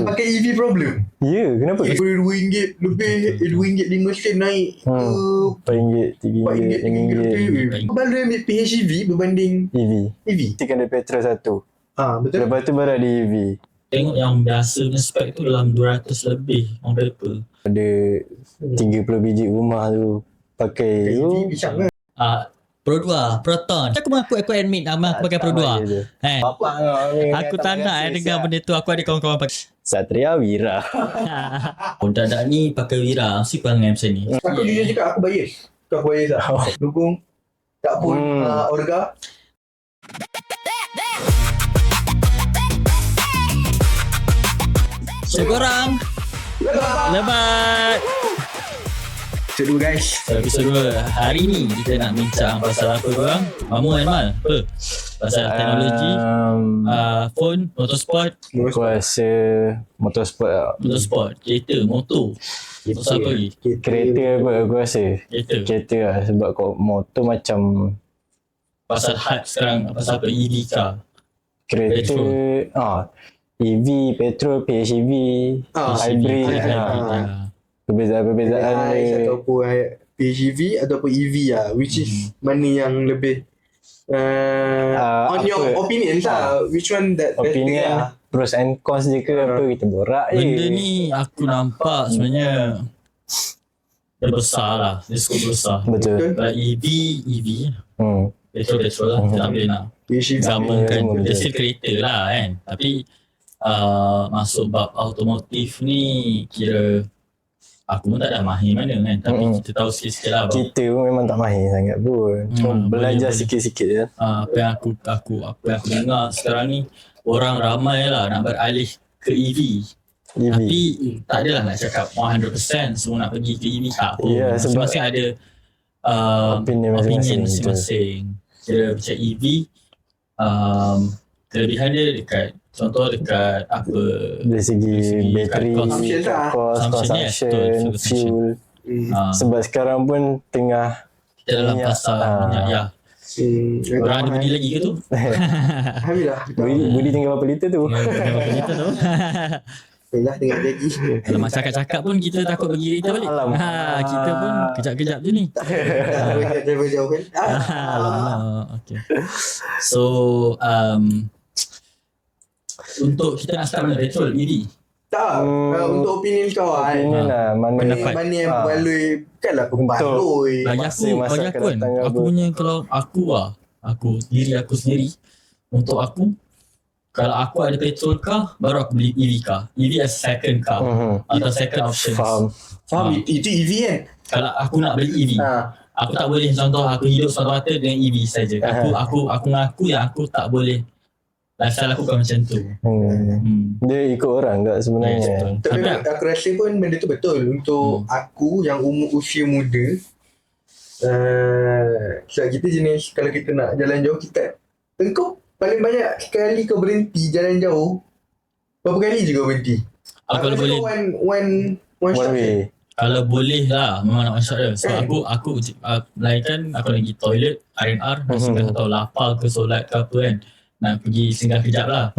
Yang pakai EV problem. Ya, kenapa? Daripada RM2 lebih, RM2.5 sen naik ke RM4, RM3, RM4 lebih. Baru ambil PHEV berbanding EV. EV. Tekan ada petrol satu. Betul. Lepas tu baru ada EV. Tengok yang biasa punya spek tu dalam 200 lebih on paper. Ada 30 biji rumah tu pakai EV bincang kan. Pro 2, Proton. Aku admit nama aku pakai Pro 2. Aku tak nak dengar benda tu. Aku ada kawan-kawan pakai Satria Wira. Dadak ni pakai Wira. Mesti perangai macam ni. Aku jujur cakap aku bias. Aku bias lah. Dukung. Tak pun Orga. So korang Lebat Episode 2 guys. Episode 2 hari ni kita nak bincang pasal apa korang? Mamu kan Mal? Apa? Pasal teknologi, phone, motorsport. Aku rasa Motorsport, kereta, motor. Motor apa lagi? Kereta apa aku rasa. Kereta lah. Sebab kau motor macam Pasal hype sekarang, pasal apa? EV car. kereta. EV, petrol, PHEV, hybrid. Perbezaan dia. Ataupun PHEV ataupun EV lah. Which is mana yang lebih on your opinion lah. Which one that opinion lah. Pros and cons je ke apa kita borak je. Benda ni aku nampak sebenarnya dia besar lah. Dia cukup besar. Betul. Kalau EV petrol lah. Kita tak boleh nak gamakan. Dia still kereta lah kan. Tapi masuk bab automotif ni kira aku pun tak ada mahir mana kan. Tapi kita tahu sikit-sikit lah. Kita pun memang tak mahir sangat pun. Cuma belajar sikit-sikit je. Apa yang aku dengar sekarang ni, orang ramai lah nak beralih ke EV. Tapi tak adalah nak cakap 100% semua nak pergi ke EV. Tak pun. Masing-masing ada opinion masing-masing. Kira macam EV, kelebihan dia dekat apa dari segi bateri, consumption, fuel. Sebab sekarang pun tengah kita dalam pasar minyak ya. Orang ada beli lagi ke tu? Alhamdulillah. Beli tinggal berapa liter tu? Berapa liter tu? Alhamdulillah tengok lagi. Kalau mak cakap-cakap pun kita takut bagi kereta balik. Kita pun kejap-kejap je ni. Driver jauh kan. Alamak. Okay. So untuk kita nak start mana, petrol, EV? Tak, untuk opinion kau opinion lah. Mana yang baloi, bukanlah pembaloi. Bagi aku kan, aku punya, kalau diri aku sendiri, untuk aku, kalau aku ada petrol car, baru aku beli EV car. EV as second car atau second option. Faham? Itu EV kan? Kalau aku nak beli EV, aku tak boleh, contoh aku hidup semata-mata dengan EV saja. Aku mengaku yang aku tak boleh. Lifestyle aku bukan macam tu. Dia ikut orang tak sebenarnya. Tapi aku rasa pun benda tu betul. Untuk aku yang usia muda, sebab kita jenis, kalau kita nak jalan jauh, engkau paling banyak sekali kau berhenti jalan jauh, berapa kali juga berhenti? Kalau boleh one shot way. Kalau boleh lah, memang nak one shot dia. So aku melainkan aku lagi toilet, R&R, singgah atau lapar ke solat ke apa kan, nak pergi singgah kejap lah.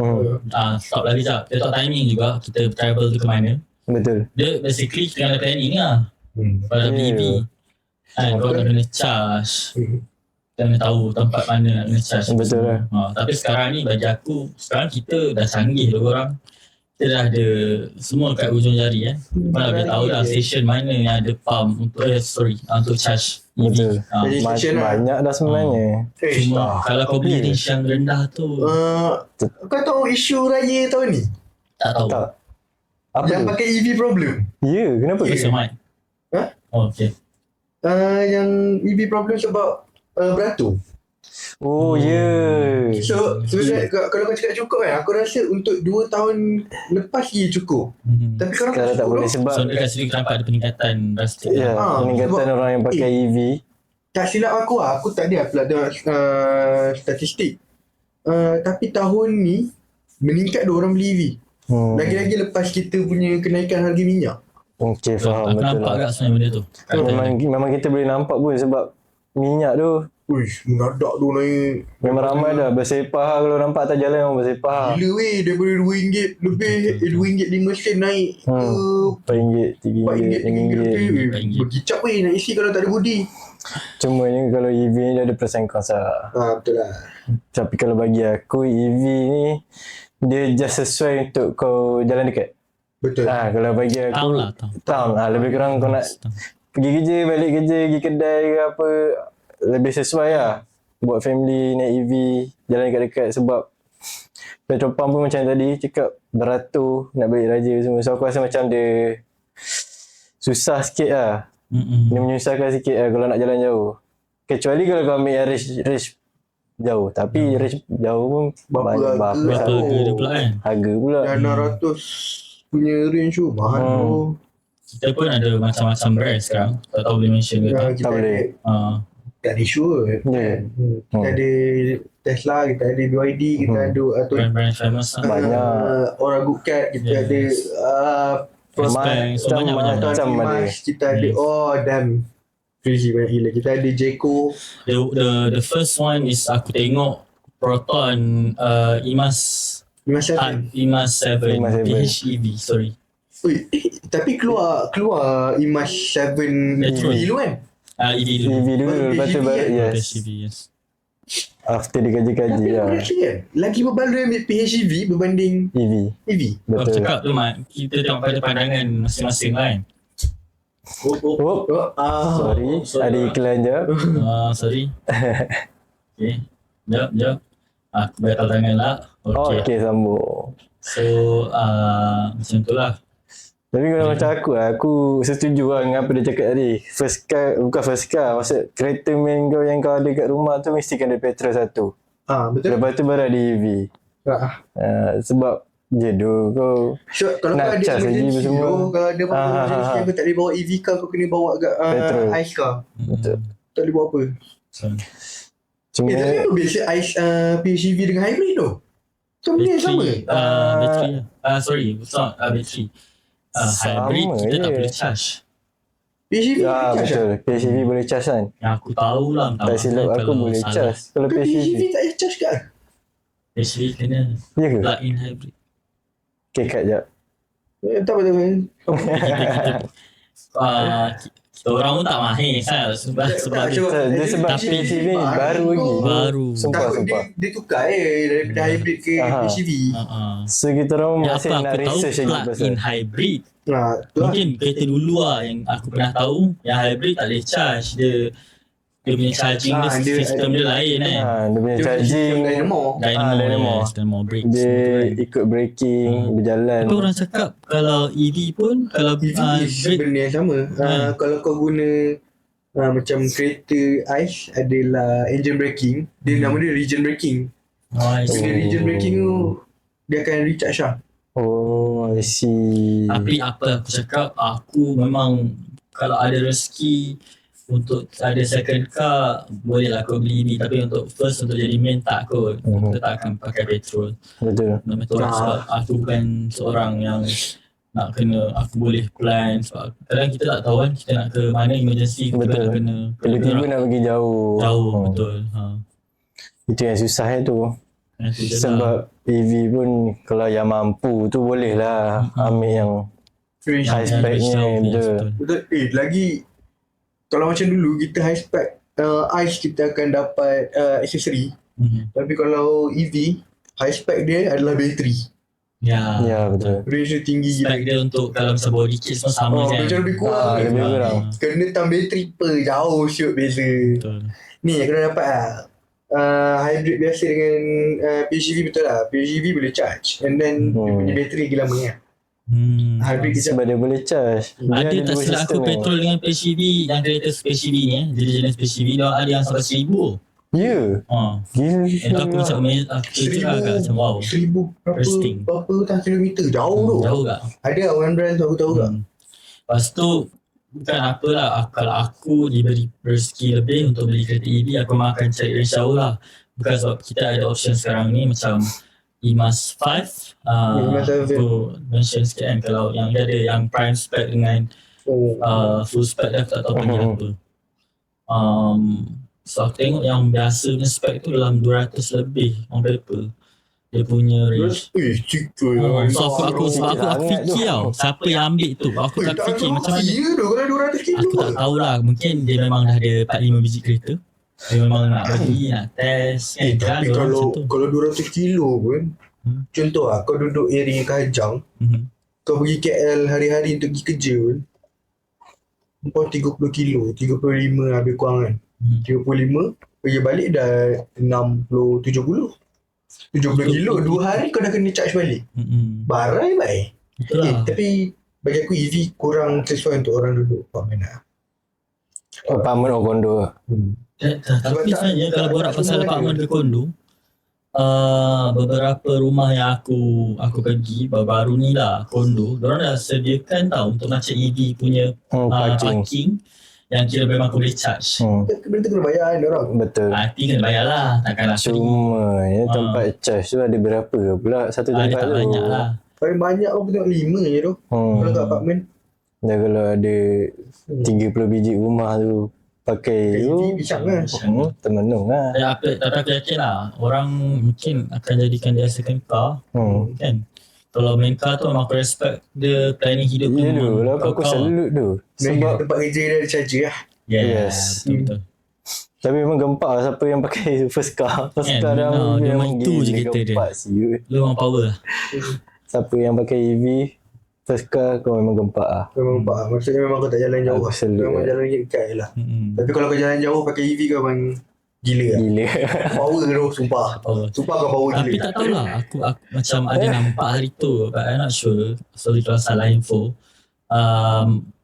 Stop lah kejap. Dia tak timing juga kita travel tu ke mana. Betul. Dia basically kena planning lah. Kalau EV kau kena charge, kena tahu tempat mana nak kena charge. Betul lah. Tapi sekarang ni bagi aku, sekarang kita dah canggih lah korang. Kita dah ada semua kat ujung jari kan. Kau dah boleh tahu dah station mana yang ada pump untuk untuk charge EV. Betul. Banyak dah sebenarnya. Cuma kalau kau beli range yang rendah tu, kau tahu isu raya tahun ni? tak tahu. Apa yang tu? pakai EV problem. Ya, kenapa? Semai. Okay. Yang EV problem sebab beratur. So sebenarnya kalau kau cakap cukup kan, aku rasa untuk 2 tahun lepas dia cukup. Tapi korang Sekarang tak boleh sebab So dekat situ kita nampak ada peningkatan drastik. peningkatan orang yang pakai EV. Tak silap aku tak ada pula tengok statistik. Tapi tahun ni meningkat 2 orang beli EV. Lagi-lagi lepas kita punya kenaikan harga minyak. Okay, faham. Aku betul nampak lah. agak sebenarnya benda tu. Memang kita boleh nampak pun sebab minyak tu Uish, mendadak tu naik. Memang ramai dah bersepah kalau nampak atas jalan orang bersepah. Gila weh, daripada RM2 lebih, RM2.5 sen naik ke RM4, RM3, RM4, RM5. lebih. Weh, berkicap weh nak isi kalau tak ada body. Cuma ni kalau EV ni dia ada plus and cons lah. Betul lah. Tapi kalau bagi aku EV ni dia just sesuai untuk kau jalan dekat. Betul. Kalau bagi aku Town lah, town. Lebih kurang kau nak pergi kerja, balik kerja, pergi kedai ke apa, lebih sesuai lah. Buat family naik EV, jalan dekat-dekat sebab petrol pump pun macam tadi cakap beratur, nak balik raja semua. So aku rasa macam dia susah sikit lah. Dia menyusahkan sikit lah kalau nak jalan jauh. Kecuali kalau kau ambil yang range jauh. Tapi range jauh pun Berapa Berapa harga dia pula kan? harga pula. Dah 600 punya range tu. Mahal tu. Kita pun ada macam-macam brand sekarang. Tak tahu boleh mention ke tak? Kita Tak boleh. tak ada sure. Ya. Kita ada Tesla, kita ada BYD, kita ada atau Brand-brand famous lah. Banyak. Orang Good Cat, kita ada Bank, so banyak-banyak. macam ada. Mas, kita ada damn crazy banyak gila. Kita ada Jayco. The first one is aku tengok Proton IMAS IMAX 7. IMAS 7 PHEV, sorry. Tapi keluar IMAX 7 Petrol. dulu kan? EV dulu. EV dulu, lepas tu PHEV baru, kan? yes. PHEV, yes. After dikaji-kaji Tapi lah. actually kan, lagi berbaloi ambil PHEV berbanding EV. EV. Aku Betul. cakap tu Mat, kita tengok pada pandangan masing-masing kan. Oh, sorry. Ada iklan je. Sorry. Okay. Jap. Aku gatal tangan lah. Okay, sambung. So, macam tu lah. Tapi kalau macam aku setuju lah dengan apa dia cakap tadi. Bukan first car, maksud kereta main kau yang kau ada kat rumah tu mesti kena petrol satu. Betul. Lepas tu baru ada EV. Sebab kau So, kalau nak kau ada charge lagi emergency semua. kalau ada apa-apa emergency kau tak boleh bawa EV car, kau kena bawa Petrol. ice car. betul. Tak boleh bawa apa. So, Cuma Tapi apa beza ice PHEV dengan hybrid tu? Kan benda yang sama. battery lah. Sorry, it's not battery. Hybrid sama kita tak je. boleh charge. PHEV boleh charge betul. PHEV boleh charge kan? Yang aku tahu lah. Tak silap aku boleh charge. Kalau Kan PHEV. PHEV tak payah charge kan? PHEV kena Ya ke? plug-in hybrid. Okay, kat jap. Tak apa-apa. Kita orang pun tak mahir sebab Dia sebab Tapi- PHEV ni baru lagi. baru. Sumpah. Dia tukar daripada hybrid ke PHEV. So kita orang Yang masih apa nak aku tahu research lagi plug-in pasal. hybrid. Tu lah. Mungkin kereta dulu lah yang aku pernah tahu yang hybrid tak boleh charge. Dia punya charging dia sistem dia lain kan. Dia punya Dia charging, dynamo. dynamo. Dynamo brake. dia ikut braking, berjalan. Tapi orang cakap kalau EV pun kalau EV is brake benda yang sama. Kalau kau guna macam kereta ice adalah engine braking, dia nama dia regen braking. Bila regen braking tu dia akan recharge lah. Oh, I see. Tapi apa aku cakap, aku memang kalau ada rezeki untuk ada second car, bolehlah aku beli EV. Tapi untuk first, untuk jadi main tak kot. Kita tak akan pakai petrol. Betul. Sebab aku bukan seorang yang nak kena, aku boleh plan. Sebab kadang kita tak tahu kan, kita nak ke mana emergency, kita Betul. nak kena Tiba-tiba nak pergi jauh. betul. Itu yang susah tu. Itu je lah. Sebab EV pun kalau yang mampu tu boleh lah ambil yang high spec-nya. Betul. Betul. Lagi kalau macam dulu kita high spec ice kita akan dapat aksesori. Tapi kalau EV high spec dia adalah bateri. Ya, betul. Range dia tinggi gila. Spek dia untuk kalau misal body kit semua sama je kan. Macam lebih kurang. Lebih kurang. Kena tam bateri per jauh shoot beza. Betul. Ni yang kena dapat hybrid biasa dengan PHEV betul lah. PHEV boleh charge and then dia punya bateri lagi lama kan. Hybrid dia Sebab dia boleh charge. Dia Ada tak dua silap aku sistem ni. petrol dengan PHEV, yang kereta PHEV ni jenis PHEV dia ada yang sampai 1000. Ya. Gila. Itu aku macam aku cerita agak macam wow. 1000 Interesting. berapa kilometer jauh tu. Jauh tak? Ada one brand tu aku tahu tak. Lepas tu bukan apalah, kalau aku diberi rezeki lebih untuk beli kereta EV, aku memang akan cari range jauh lah. Bukan sebab kita ada option sekarang ni macam IMAX 5. IMAX 7. Aku mention sikit kan, kalau yang dia ada yang prime spec dengan full spec dia, aku tak tahu panggil apa. So aku tengok yang biasa punya spec tu dalam 200 lebih on paper. Dia punya range. Cika. So aku fikir tau, siapa yang ambil tu. Aku tak fikir macam mana. Ya tu kalau 200 kilo. Aku tak tahulah, mungkin dia memang dah ada 4-5 biji kereta. Dia memang nak pergi, nak test kan. Tapi Dia orang macam tu. kalau 200 kilo pun, contoh lah, kau duduk area Kajang, kau pergi KL hari-hari untuk pergi kerja pun, kau 30 kilo, 35 lebih kurang kan. 35, pergi balik dah 60, 70. 70 kilo, 2 hari kau dah kena charge balik. Barai baik. Betul lah. Tapi bagi aku EV kurang sesuai untuk orang duduk apartment lah. Apartment atau kondo. Tapi sebenarnya kalau borak pasal apartment ke kondo, beberapa rumah yang aku pergi baru-baru ni lah, kondo, diorang dah sediakan tau untuk macam EV punya parking yang kira memang kau boleh charge. Benda tu kena bayar kan orang. Betul. Nanti kena bayar lah, takkanlah free. Cuma tempat charge tu ada berapa pula satu tempat Dia tak tu. banyak lah. Paling banyak aku tengok 5 je tu. Kalau kat apartment. Dan kalau ada 30 biji rumah tu pakai tu, Pisang lah. termenung lah. Tapi aku yakin lah, orang mungkin akan jadikan dia second car, kan. Kalau main car tu memang aku respect dia planning hidup tu. Ya tu, lah aku salute tu. Sebab tempat kerja dia ada charger lah. Yes. Betul-betul. Tapi memang gempak lah siapa yang pakai first car. First car dia memang itu je kereta dia. Lu memang power lah. Siapa yang pakai EV first car kau memang gempak lah. Memang nampak lah. Maksudnya memang kau tak jalan jauh Aku lah. salute Memang lah. jalan dekat je lah. Tapi kalau kau jalan jauh pakai EV kau memang gila lah. Gila. Power tu sumpah. Power. Sumpah kau power Tapi gila. tak tahulah, aku macam ada nampak hari tu, but I'm not sure. Sorry kalau salah info.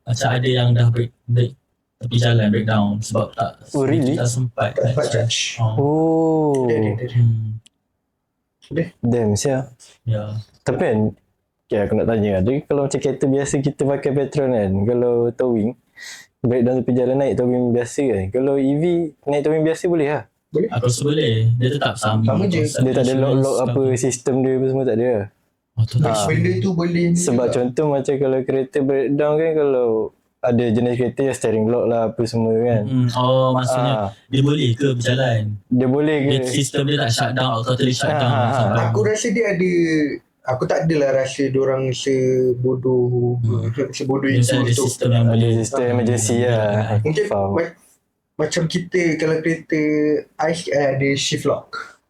Macam ada yang dah break tepi jalan, breakdown sebab tak really? tak sempat Tak dapat charge. Oh. Damn siap. Ya. Tapi kan, aku nak tanya, jadi kalau macam kereta biasa kita pakai petrol kan, kalau towing, breakdown tepi jalan naik towing biasa kan. Kalau EV naik towing biasa boleh lah. Aku rasa boleh. Dia tetap sama. Sama je. Dia tak ada lock-lock apa sistem dia apa semua tak ada lah. Benda tu boleh ni Sebab juga. contoh macam kalau kereta breakdown kan, kalau ada jenis kereta yang steering lock lah apa semua kan. Maksudnya dia boleh ke berjalan? Dia boleh ke? Dia sistem dia tak shut down, totally shut down. Aku rasa dia ada. Aku tak adalah rasa diorang sebodoh Dia itu ada untuk sistem yang Ada boleh. sistem emergency lah. mungkin Faham. macam kita kalau kereta ICE ada shift lock.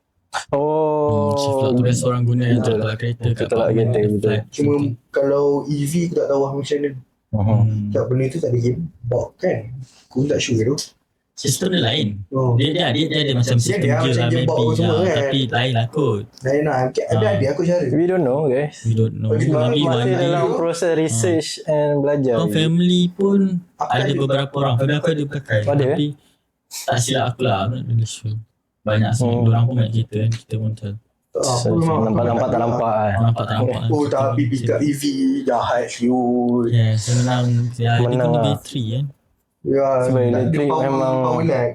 Shift lock tu biasa orang guna yang Betul. tak kereta kat Betul lah, kereta, betul. Cuma kalau EV aku tak tahu macam mana. Sebab benda tu tak ada game box kan. Aku tak sure tu. Sistem dia lain. Dia ada macam Dia sistem ada gear macam lah gearbox maybe semua lah, kan. tapi lain lah kot. Lain lah. Ada aku cara. We don't know guys. We don't know. Bagi Maybe orang one Masih day. dalam proses research and belajar. Family pun Aku ada ada. beberapa orang. Family aku ada pakai. Ada, Tapi tak silap aku lah. I'm not really sure. Banyak sebenarnya. Diorang pun banyak kereta kan. Kita pun tahu. Aku memang Nampak tak nampak kan. Nampak tak nampak. Oh tapi pick up EV jahat siul. Yes, menang. Ya, dia Menang guna lah. bateri kan. Ya, Sebab dia elektrik memang- power lag.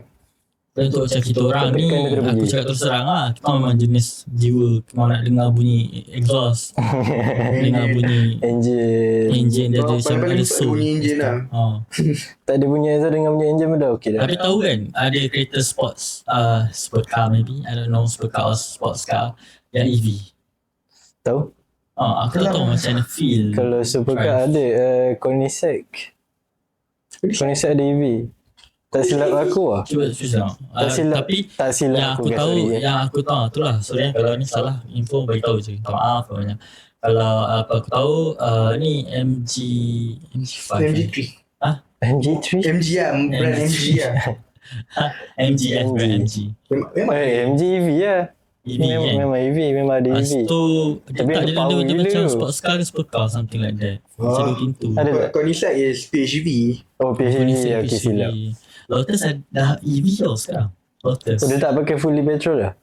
Dan untuk macam kita orang ni, Tekan dia aku terbunyi. cakap terus terang lah. Kita memang jenis jiwa mau nak dengar bunyi exhaust. Dengar bunyi engine dia ada macam ada soul. Bunyi engine lah. Tak ada bunyi Azhar dengan bunyi engine pun dah okey dah. Tapi tahu kan ada kereta sports, sport car maybe, I don't know, sport car or sports car yang EV. Tahu? Aku tak tahu macam mana feel. Kalau supercar ada Koenigsegg. Koenigsegg ada EV. Tak silap aku lah. Cuba susah. Tapi tak silap yang aku guys, tahu, sorry, yang aku tahu tu lah. Sorry kalau ni salah info bagi tahu je. Minta maaf banyak. Kalau apa aku tahu ni MG5. MG3. MG3? MG lah, brand MG lah. MGF brand MG. Memang MG EV lah. EV kan. Memang EV, memang ada Lepas EV. tu Tapi dia dia power dia gila macam tu. sports car ke super car something like that. Macam dua pintu. Ada tak? Koenigsegg is PHEV. Oh PHEV, okey silap. Lotus dah EV tau sekarang. Lotus. Oh, dia tak pakai fully petrol lah?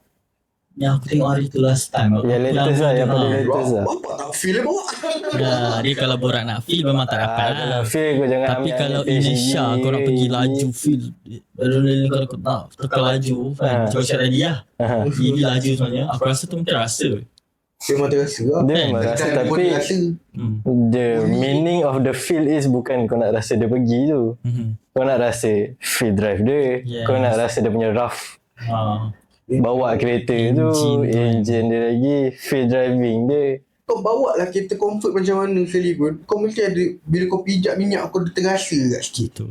Yang aku tengok hari tu last time. Yang latest lah, yang paling latest lah. Bapak tak feel bawa. Ya, dia kalau borak nak feel memang tak dapat lah. Kalau feel kau jangan Tapi ambil kalau PHEV. Indonesia kau nak pergi laju feel adrenaline kalau kau nak tekan laju kan. Macam cakap tadi lah. EV laju sebenarnya. Aku rasa tu mungkin rasa. Dia memang terasa lah. Dia memang rasa, Dan tapi dia rasa. the meaning of the feel is bukan kau nak rasa dia pergi tu. Kau nak rasa feel drive dia. Yes. Kau nak rasa dia punya rough bawa kereta tu, engine dia lagi, feel driving dia. Kau bawa lah kereta comfort macam mana sekali pun, kau mesti ada, bila kau pijak minyak kau terasa kat sikit.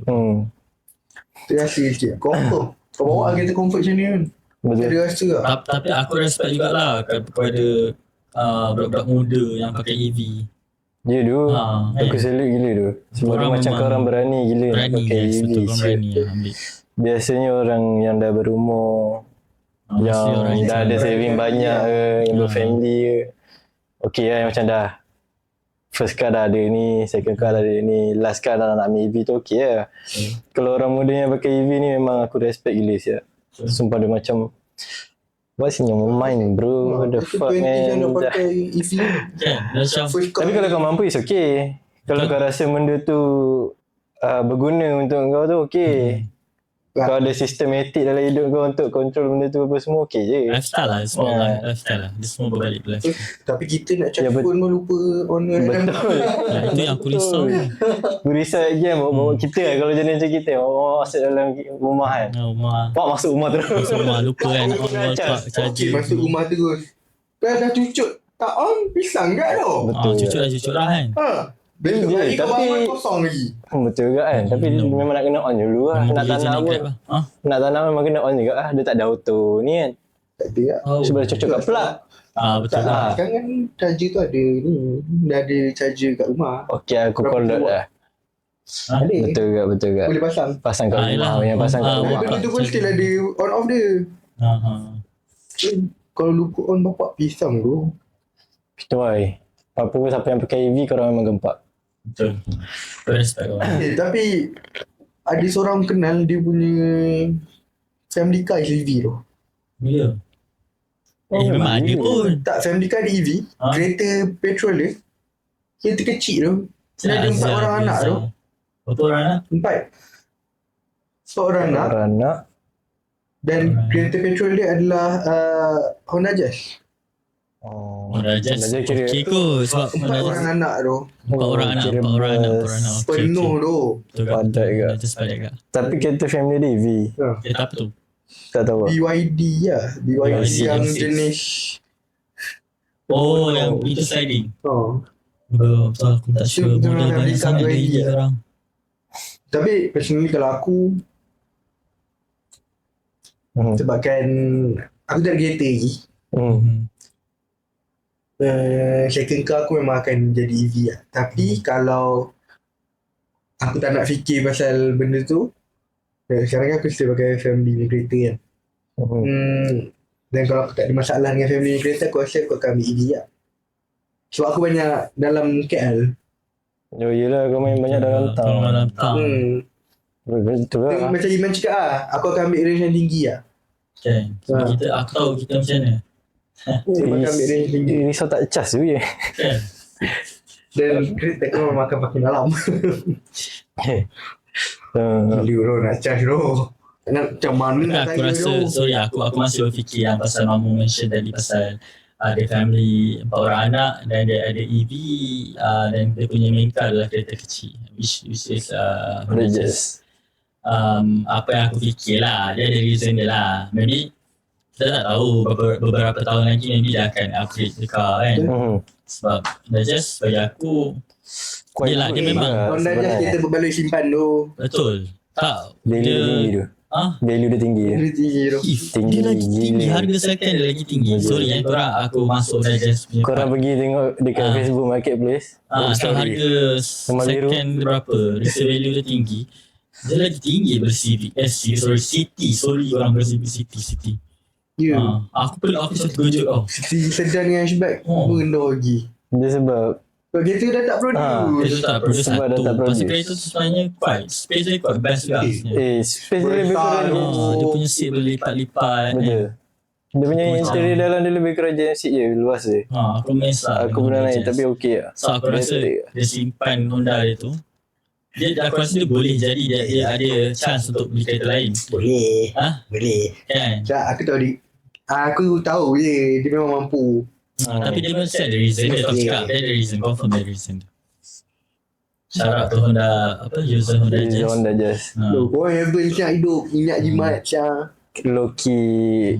Terasa sikit. Confirm. Kau bawa kereta comfort macam ni kan. Betul. Ada rasa lah. Tapi aku respect jugalah kepada budak-budak muda yang pakai EV. Ya tu. Aku kan? salute gila tu. Sebab Orang macam memang korang berani gila nak Berani, pakai yes, EV. betul, orang berani ambil. Biasanya orang yang dah berumur, yang Mesti dah ada saving banyak ke, yang berfamily ke. Okay lah, macam dah first car dah ada ni, second car dah ada ni, last car dah nak ambil EV tu okay lah. Kalau orang muda yang pakai EV ni memang aku respect gila siap. Sumpah dia macam what's in your mind bro, what the fuck man. Nak pakai EV. Kan? Macam First car. Tapi kalau kau mampu is okay. Kalau kau rasa benda tu berguna untuk kau tu okay. Kau ada sistematik dalam hidup kau untuk control benda tu apa semua okay je. lifestyle lah, semua lifestyle lah. Dia semua berbalik ke lifestyle. Tapi kita nak charge phone pun lupa on Betul. Itu yang aku risau ni. Aku risau lagi kan bawa kita lah kalau jenis macam kita. Bawa masuk dalam rumah kan. Rumah Pak masuk rumah terus. semua lupa kan Aku on kena wall charge. clock charger. masuk rumah terus. Kan dah cucuk tak on, pisang kat tau. Betul. Cucuk lah kan. Besok Ya, lagi kau tapi- bangun kosong lagi. Betul juga kan. Tapi memang nak kena on dulu lah. Nak tanam pun. Nak tanam memang kena on juga lah. Dia tak ada auto ni kan. Tak ada lah. Sebab dia cocok kat plug. Betul Tak lah. lah. Sekarang kan charger tu ada ni. Dah ada charger kat rumah. Okay aku call that lah. Ada. Betul juga, betul juga. Boleh pasang. Pasang kat rumah. yelah. Yang pasang kat Ah, rumah. Benda tu pun still ada on off dia. Kalau lupa on bapak pisang tu. Itu why. Apa pun siapa yang pakai EV korang memang gempak. Betul. Aku respect kau. Tapi ada seorang kenal dia punya family car is EV tu. Bila? Memang ada pun. Tak, family car dia EV. Kereta petrol dia. Kereta kecil tu. Dia ada 4 orang anak tu. Berapa orang anak? 4. 4 orang anak. Orang nak. Dan kereta petrol dia adalah Honda Jazz. Honda Jazz. kira Okay kot. Sebab 4 Honda orang Jazz. anak tu. 4 orang anak. kira 4 orang anak. bus 4 orang anak. Okay, Penuh okay. tu. Betul kan? Padat juga. Honda Jazz padat kan? Tapi kereta family dia EV. Kereta apa tu? Tak tahu. BYD lah. BYD BYD yang M6. jenis. Oh, yang itu sliding. Oh. Betul, aku tak sure. Itu Model memang banyak beli sangat kat dari BYD dia lah. sekarang. Tapi personally kalau aku, sebabkan aku tak ada kereta lagi. Second car aku memang akan jadi EV lah. Tapi kalau aku tak nak fikir pasal benda tu, sekarang kan aku still pakai family ni kereta kan. Dan kalau aku tak ada masalah dengan family ni kereta, aku rasa aku akan ambil EV lah. Sebab aku banyak dalam KL. Oh yelah kau main banyak dalam Kalau town. dalam town. Betul lah. Macam Iman cakap lah, aku akan ambil range yang tinggi lah. Kan? Sebab kita, aku tahu kita macam mana. Aku akan ambil range yang tinggi. Risau tak cas tu je. Kan? Dan kereta aku memang akan pakai dalam. Gila bro, nak charge bro. Nak macam mana nak Aku tanya rasa, bro. sorry aku masih berfikir yang pasal Mamu mention tadi pasal ada family 4 orang anak dan dia ada EV dan dia punya main car adalah kereta kecil which is Honda Jazz. Apa yang aku fikir lah, dia ada reason dia lah. Maybe kita tak tahu beberapa tahun lagi maybe dia akan upgrade the car kan. Sebab Honda Jazz bagi aku yelah, dia memang Honda Jazz kita berbaloi simpan tu. betul. Tak, Value dia tinggi tu. Value dia tinggi. Dia tinggi tu. Dia lagi tinggi, harga second dia lagi tinggi. Sorry yang korang aku masuk Honda Jazz punya Korang part. pergi tengok dekat Facebook Marketplace. Asal harga second berapa, resale value dia tinggi. Dia lagi tinggi bersih City. Sorry orang bersih City. Ya. Aku terkejut tau. City sedan dengan hatchback rendah lagi. Dia sebab Sebab kereta dah tak produce. Itu tak produce Sebab dah satu. tak produce. Pasal kereta tu sebenarnya quite space dia quite best juga sebenarnya. space dia lebih Besar kurang. tu. Dia punya seat boleh lipat-lipat. Betul. Dia punya interior dalam dia lebih kerajaan seat je, luas je. Aku miss lah. Aku pernah naik tapi okey lah. So aku rasa dia simpan Honda dia tu. Aku rasa dia boleh jadi dia ada chance untuk beli kereta lain. Boleh. Ha? Boleh. Kan? Tak, aku tahu dia. Aku tahu je dia memang mampu. Tapi dia mesti ada reason dia. Kau cakap dia ada reason. Confirm ada reason. Syarat tu Honda user Honda Dia Jazz. Honda Jazz. Kau heaven siap hidup. Minyak jimat siap. Low-key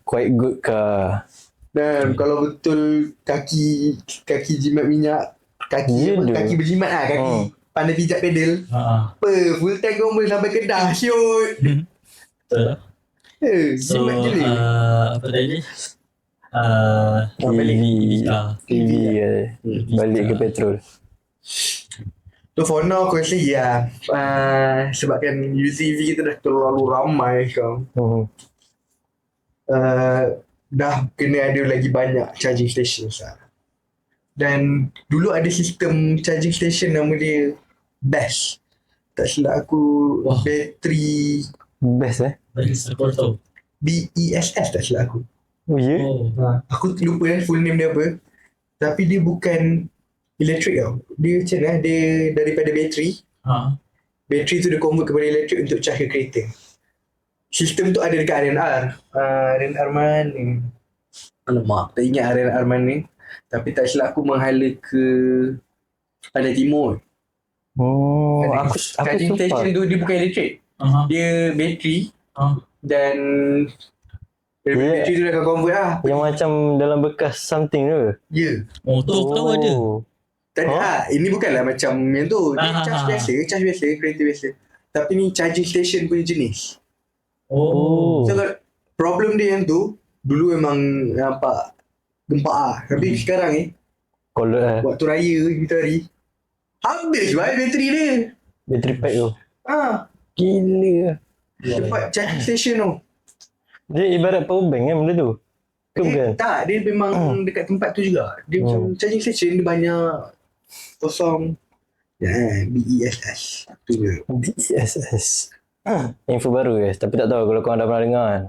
quite good car. Dan kalau betul kaki jimat minyak, Ya, kaki berjimat lah, kaki pandai pijak pedal. Apa, full tank kau boleh sampai Kedah, syut. Betul lah. So Jimat je dia. apa tadi? Balik. EV balik ke petrol. So for now aku rasa ya, sebabkan UCV kita dah terlalu ramai sekarang. Dah kena ada lagi banyak charging station lah. Dan dulu ada sistem charging station nama dia BESS. Tak silap aku, bateri Best Best aku tahu. BESS tak silap aku. Oh ya? Aku lupa full name dia apa. Tapi dia bukan elektrik tau. Dia macam mana, dia daripada bateri. Bateri tu dia convert kepada elektrik untuk cahaya kereta. Sistem tu ada dekat RNR. RNR mana? Alamak, tak ingat RNR mana. Tapi tak silap aku menghala ke Pantai Timur. Aku Charging station tu dia bukan elektrik. Dia bateri. Dan bateri tu dia akan convert lah. Yang macam dalam bekas something tu. Ya. Motor aku tahu ada. Tak ada. Ini bukanlah macam yang tu. Dia charge biasa, kereta biasa. Tapi ni charging station punya jenis. So problem dia yang tu, dulu memang nampak gempak lah. Tapi sekarang Kalau waktu raya kita hari, habis bateri dia. bateri pack tu. Gila. Tempat charging station tu. Dia ibarat power bank kan benda tu? Ke bukan? Tak, dia memang dekat tempat tu juga. Dia macam charging station, dia banyak kosong. BESS. Tu je. BSS. Info baru guys. Tapi tak tahu kalau korang dah pernah dengar kan.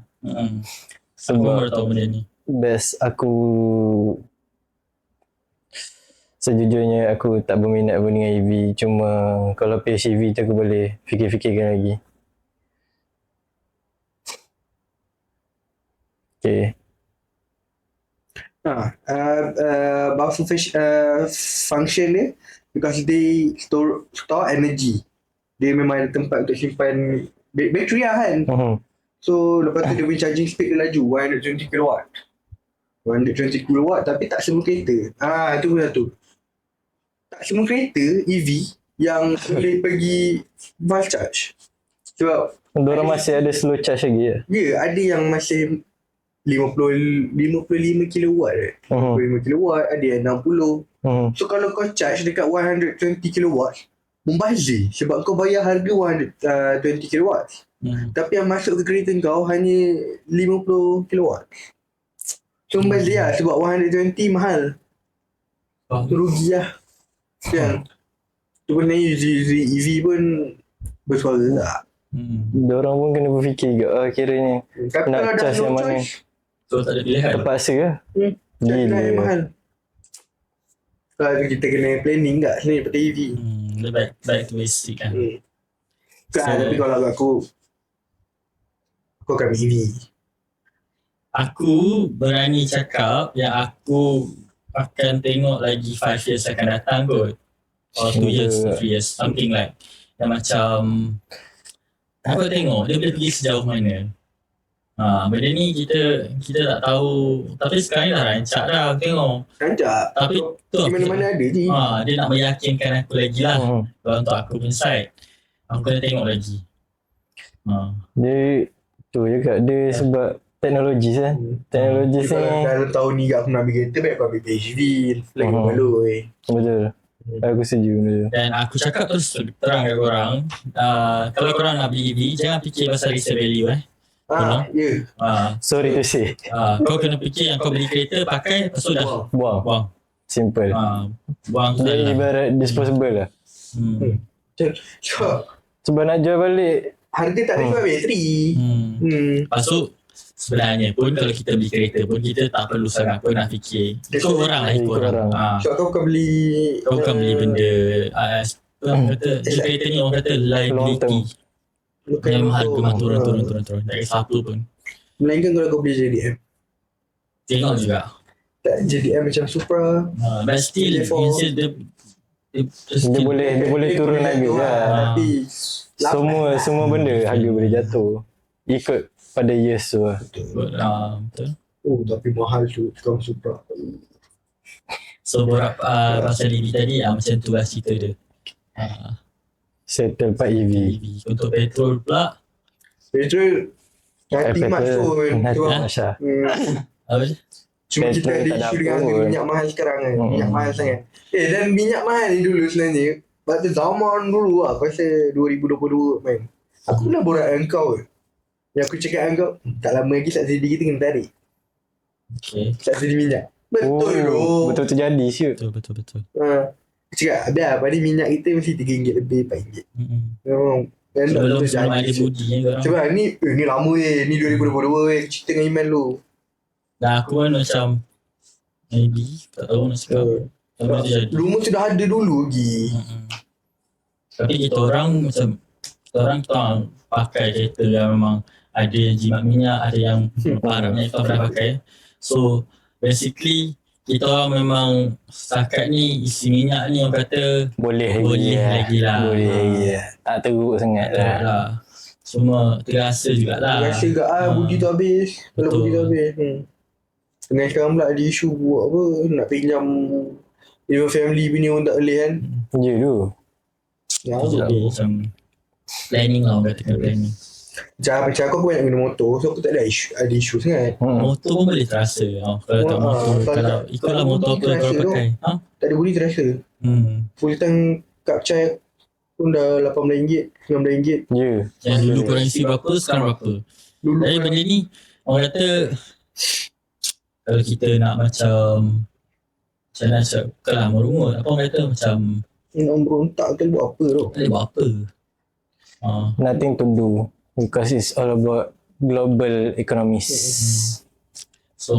Aku baru tahu benda ni. Best aku sejujurnya aku tak berminat pun dengan EV. Cuma kalau PHEV tu aku boleh fikir-fikirkan lagi. Okay. Powerful function dia because they store energy. Dia memang ada tempat untuk simpan bateri lah kan. So lepas tu dia punya charging speed dia laju 120 kW. 120 kW tapi tak semua kereta. Itu pun satu. Tak semua kereta EV yang boleh pergi fast charge. Sebab Diorang masih ada slow charge lagi ya? ya, ada yang masih 55 kW je. 55 kW, ada yang 60. So kalau kau charge dekat 120 kW, membazir sebab kau bayar harga 120 kW. Tapi yang masuk ke kereta kau hanya 50 kW. So membazir lah sebab 120 mahal. Rugi lah. Yang tu pun EV pun bersuara tak. Diorang pun kena berfikir juga kiranya Tapi nak kalau dah charge no yang mana. choice, So tak ada pilihan. Terpaksa ke? charge lah yang Gila. mahal. Kalau kita kena planning kat sini daripada EV. Dia back to basic kan. Tapi kalau aku akan EV. Aku berani cakap yang aku akan tengok lagi 5 years akan datang kot. Or 2 years, 3 years, something like. Yang macam aku tengok dia boleh pergi sejauh mana. Benda ni kita tak tahu. Tapi sekarang ni dah rancak dah aku tengok. Rancak. Tapi tu Di mana-mana ada je. dia nak meyakinkan aku lagi lah. Kalau untuk aku punya side, aku kena tengok lagi. Dia tu juga dia sebab teknologi kan. Teknologi ni Kalau tahun ni aku nak ambil kereta, baik aku ambil PHEV. Lagi baloi. betul. Aku setuju benda tu. Dan aku cakap terus terang kat korang, kalau korang nak beli EV, jangan fikir pasal resale value Ya. Sorry to say. Kau kena fikir yang kau beli kereta, pakai, lepas tu dah Buang. Simple. buang tu Dia dah. ibarat disposable lah. Sebab nak jual balik Harga tak boleh jual bateri. Lepas tu sebenarnya pun kalau kita beli kereta pun kita tak perlu sangat pun nak fikir. Ikut orang lah, ikut orang. So kau bukan beli Kau bukan beli benda orang kata beli kereta ni orang kata liability. Yang harga mah turun. Tak kisah apa pun. Melainkan kalau kau beli JDM. Tengok juga. Tak JDM macam Supra. But still instead Dia boleh turun harga lah. Tapi Semua benda harga boleh jatuh. Ikut pada years tu lah. betul. Oh tapi mahal tu sekarang Supra. So borak pasal EV tadi macam tu lah cerita dia. Settle part EV. EV. Untuk petrol pula Petrol nothing much pun. Nothing much lah. apa dia? Cuma kita Petrol ada tak ada isu dengan apa harga pun. minyak mahal sekarang kan. Minyak mahal sangat. Dan minyak mahal ni dulu sebenarnya pada zaman dulu lah, pasal 2022 man. Aku pernah borak dengan kau ke? Yang aku cakap dengan kau, tak lama lagi subsidi kita kena tarik. Okay. Subsidi minyak. Betul doh. Betul terjadi siut. Betul. Aku cakap, biar pada minyak kita mesti RM3 lebih, RM4. Memang. Dan tak Sebelum terjadi ada siut. budi kan korang. Sebab ni lama ni 2022 aku cerita dengan Iman dulu. Dan aku pun macam maybe tak tahu nak cakap apa tu jadi. Rumah sudah ada dulu lagi. Tapi kita orang macam kita orang pakai kereta yang memang ada yang jimat minyak, ada yang parah minyak kita pernah pakai. So basically kita orang memang setakat ni isi minyak ni orang kata Boleh lagi lagi lah. Boleh lagi lah. Tak teruk sangat Tak lah. lah. Semua terasa jugalah. Rasa kat budi tu habis. Kalau Betul. budi tu habis. Dengan sekarang pula ada isu buat apa, nak pinjam even family punya pun tak boleh kan. Ya tu. Ya, Jadi macam planning lah orang katakan planning. macam aku banyak guna motor, so aku tak ada isu sangat. Motor pun boleh terasa. Kalau tak motor, kalau ikutlah motor apa yang korang pakai. Tak ada budi terasa. Full tank kat Chai pun dah RM18, RM19. Ya. Yang dulu korang isi berapa, sekarang berapa. Dulu Jadi benda ni orang kata kalau kita nak macam mana nak cakap, bukanlah merumur. Apa orang kata macam nak berontak ke buat apa tu. tak boleh buat apa. Nothing to do because it's all about global economies. So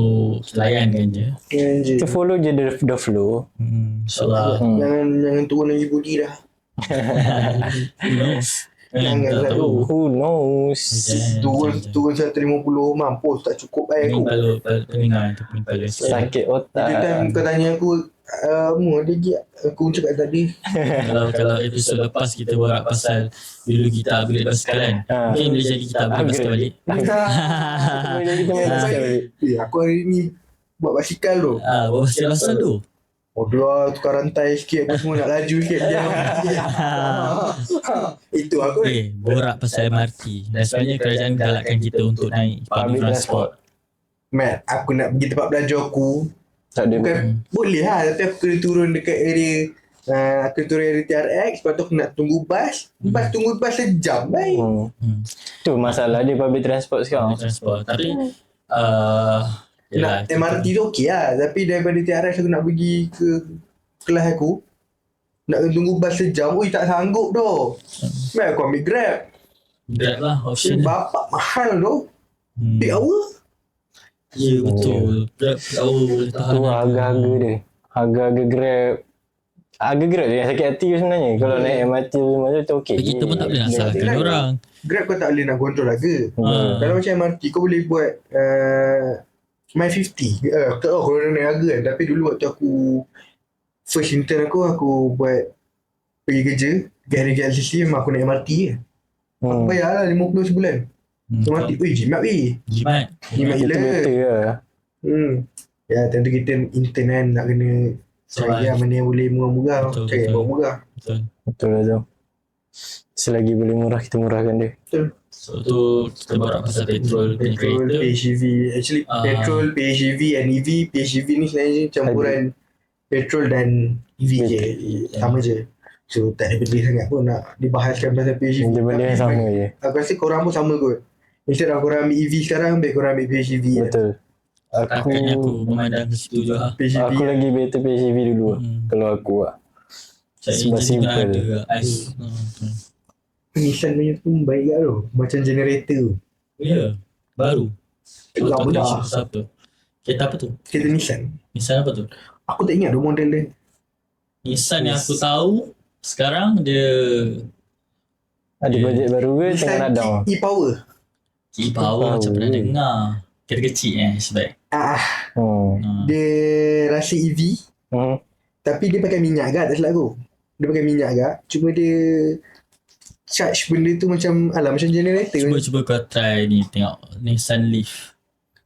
layankan je. Jangan je. Kita follow je the flow. InsyaAllah. Jangan turun lagi budi dah. Who knows? Jangan Tak lah tahu. Who knows? Turun 150 mampus tak cukup baik Pening aku. peningan tu pening kepala. Sakit Itu otak. time kau tanya aku mu ada lagi aku cakap tadi. Kalau episod lepas kita borak pasal dulu kita upgrade basikal kan. Mungkin boleh jadi kita upgrade basikal balik. Boleh kita main basikal balik. Aku hari ni buat basikal tu. Bawa basikal pasal tu. Oh dia tukar rantai sikit apa semua nak laju sikit dia. Itu aku. Borak pasal MRT. Dan sebenarnya kerajaan galakkan kita untuk naik public transport. Mat, aku nak pergi tempat belajar aku. Tak ada. Bukan boleh lah, tapi aku kena turun dekat area aku turun area TRX, lepas tu aku nak tunggu bas. Tunggu bas sejam baik. Tu masalah dia public transport sekarang. Public transport. Tapi Nak MRT tu okey lah, tapi daripada TRX aku nak pergi ke kelas aku, nak tunggu bas sejam, ui tak sanggup tu. Mat, aku ambil Grab. Grab lah option. Bapak mahal tu. Peak hour. Ya betul. Grab boleh tahan. Tu harga-harga dia. Harga-harga Grab. Harga Grab dia yang sakit hati sebenarnya. Kalau naik MRT macam tu okey. Kita pun tak boleh nak salahkan orang. Grab kau tak boleh nak kontrol harga. Kalau macam MRT kau boleh buat My 50. Aku tak tahu kalau nak naik harga kan. Tapi dulu waktu aku first intern aku buat pergi kerja hari LCC memang aku naik MRT je. Aku bayar lah 50 sebulan. MRT, jimat weh. Jimat. Jimat gila. Betul lah. Ya tentu kita intern kan nak kena cari mana yang boleh murah-murah. Betul, Cari betul. yang murah. Betul lah tu. Selagi boleh murah kita murahkan dia. So tu kita borak pasal petrol punya Petrol, kereta. PHEV. Actually petrol, PHEV and EV. PHEV ni sebenarnya campuran petrol dan EV je. Sama je. So tak ada benda sangat pun nak dibahaskan pasal PHEV. Dia benda yang sama je. Aku rasa korang pun sama kot. Instead of korang ambil EV sekarang, ambil korang ambil PHEV. Betul. Takkannya aku memandang ke situ je lah. PHEV. Aku lagi better PHEV dulu lah. Kalau aku lah. Sebab Engine juga simple. ada ais. Nissan punya tu baik kat tu. Macam generator. Ya. Baru. Tak tahu benar. dia pasal apa. Kereta apa tu? Kereta Nissan. Nissan apa tu? Aku tak ingat tu model dia. Nissan yang aku tahu sekarang dia Ada bajet baru ke tengah Nissan nak down? E-Power. e-power macam pernah dengar. Kereta kecil sebab Dia rasa EV tapi dia pakai minyak agak, tak silap aku. Dia pakai minyak agak. Cuma dia charge benda tu macam macam generator. Cuba kau try ni, tengok Nissan Leaf.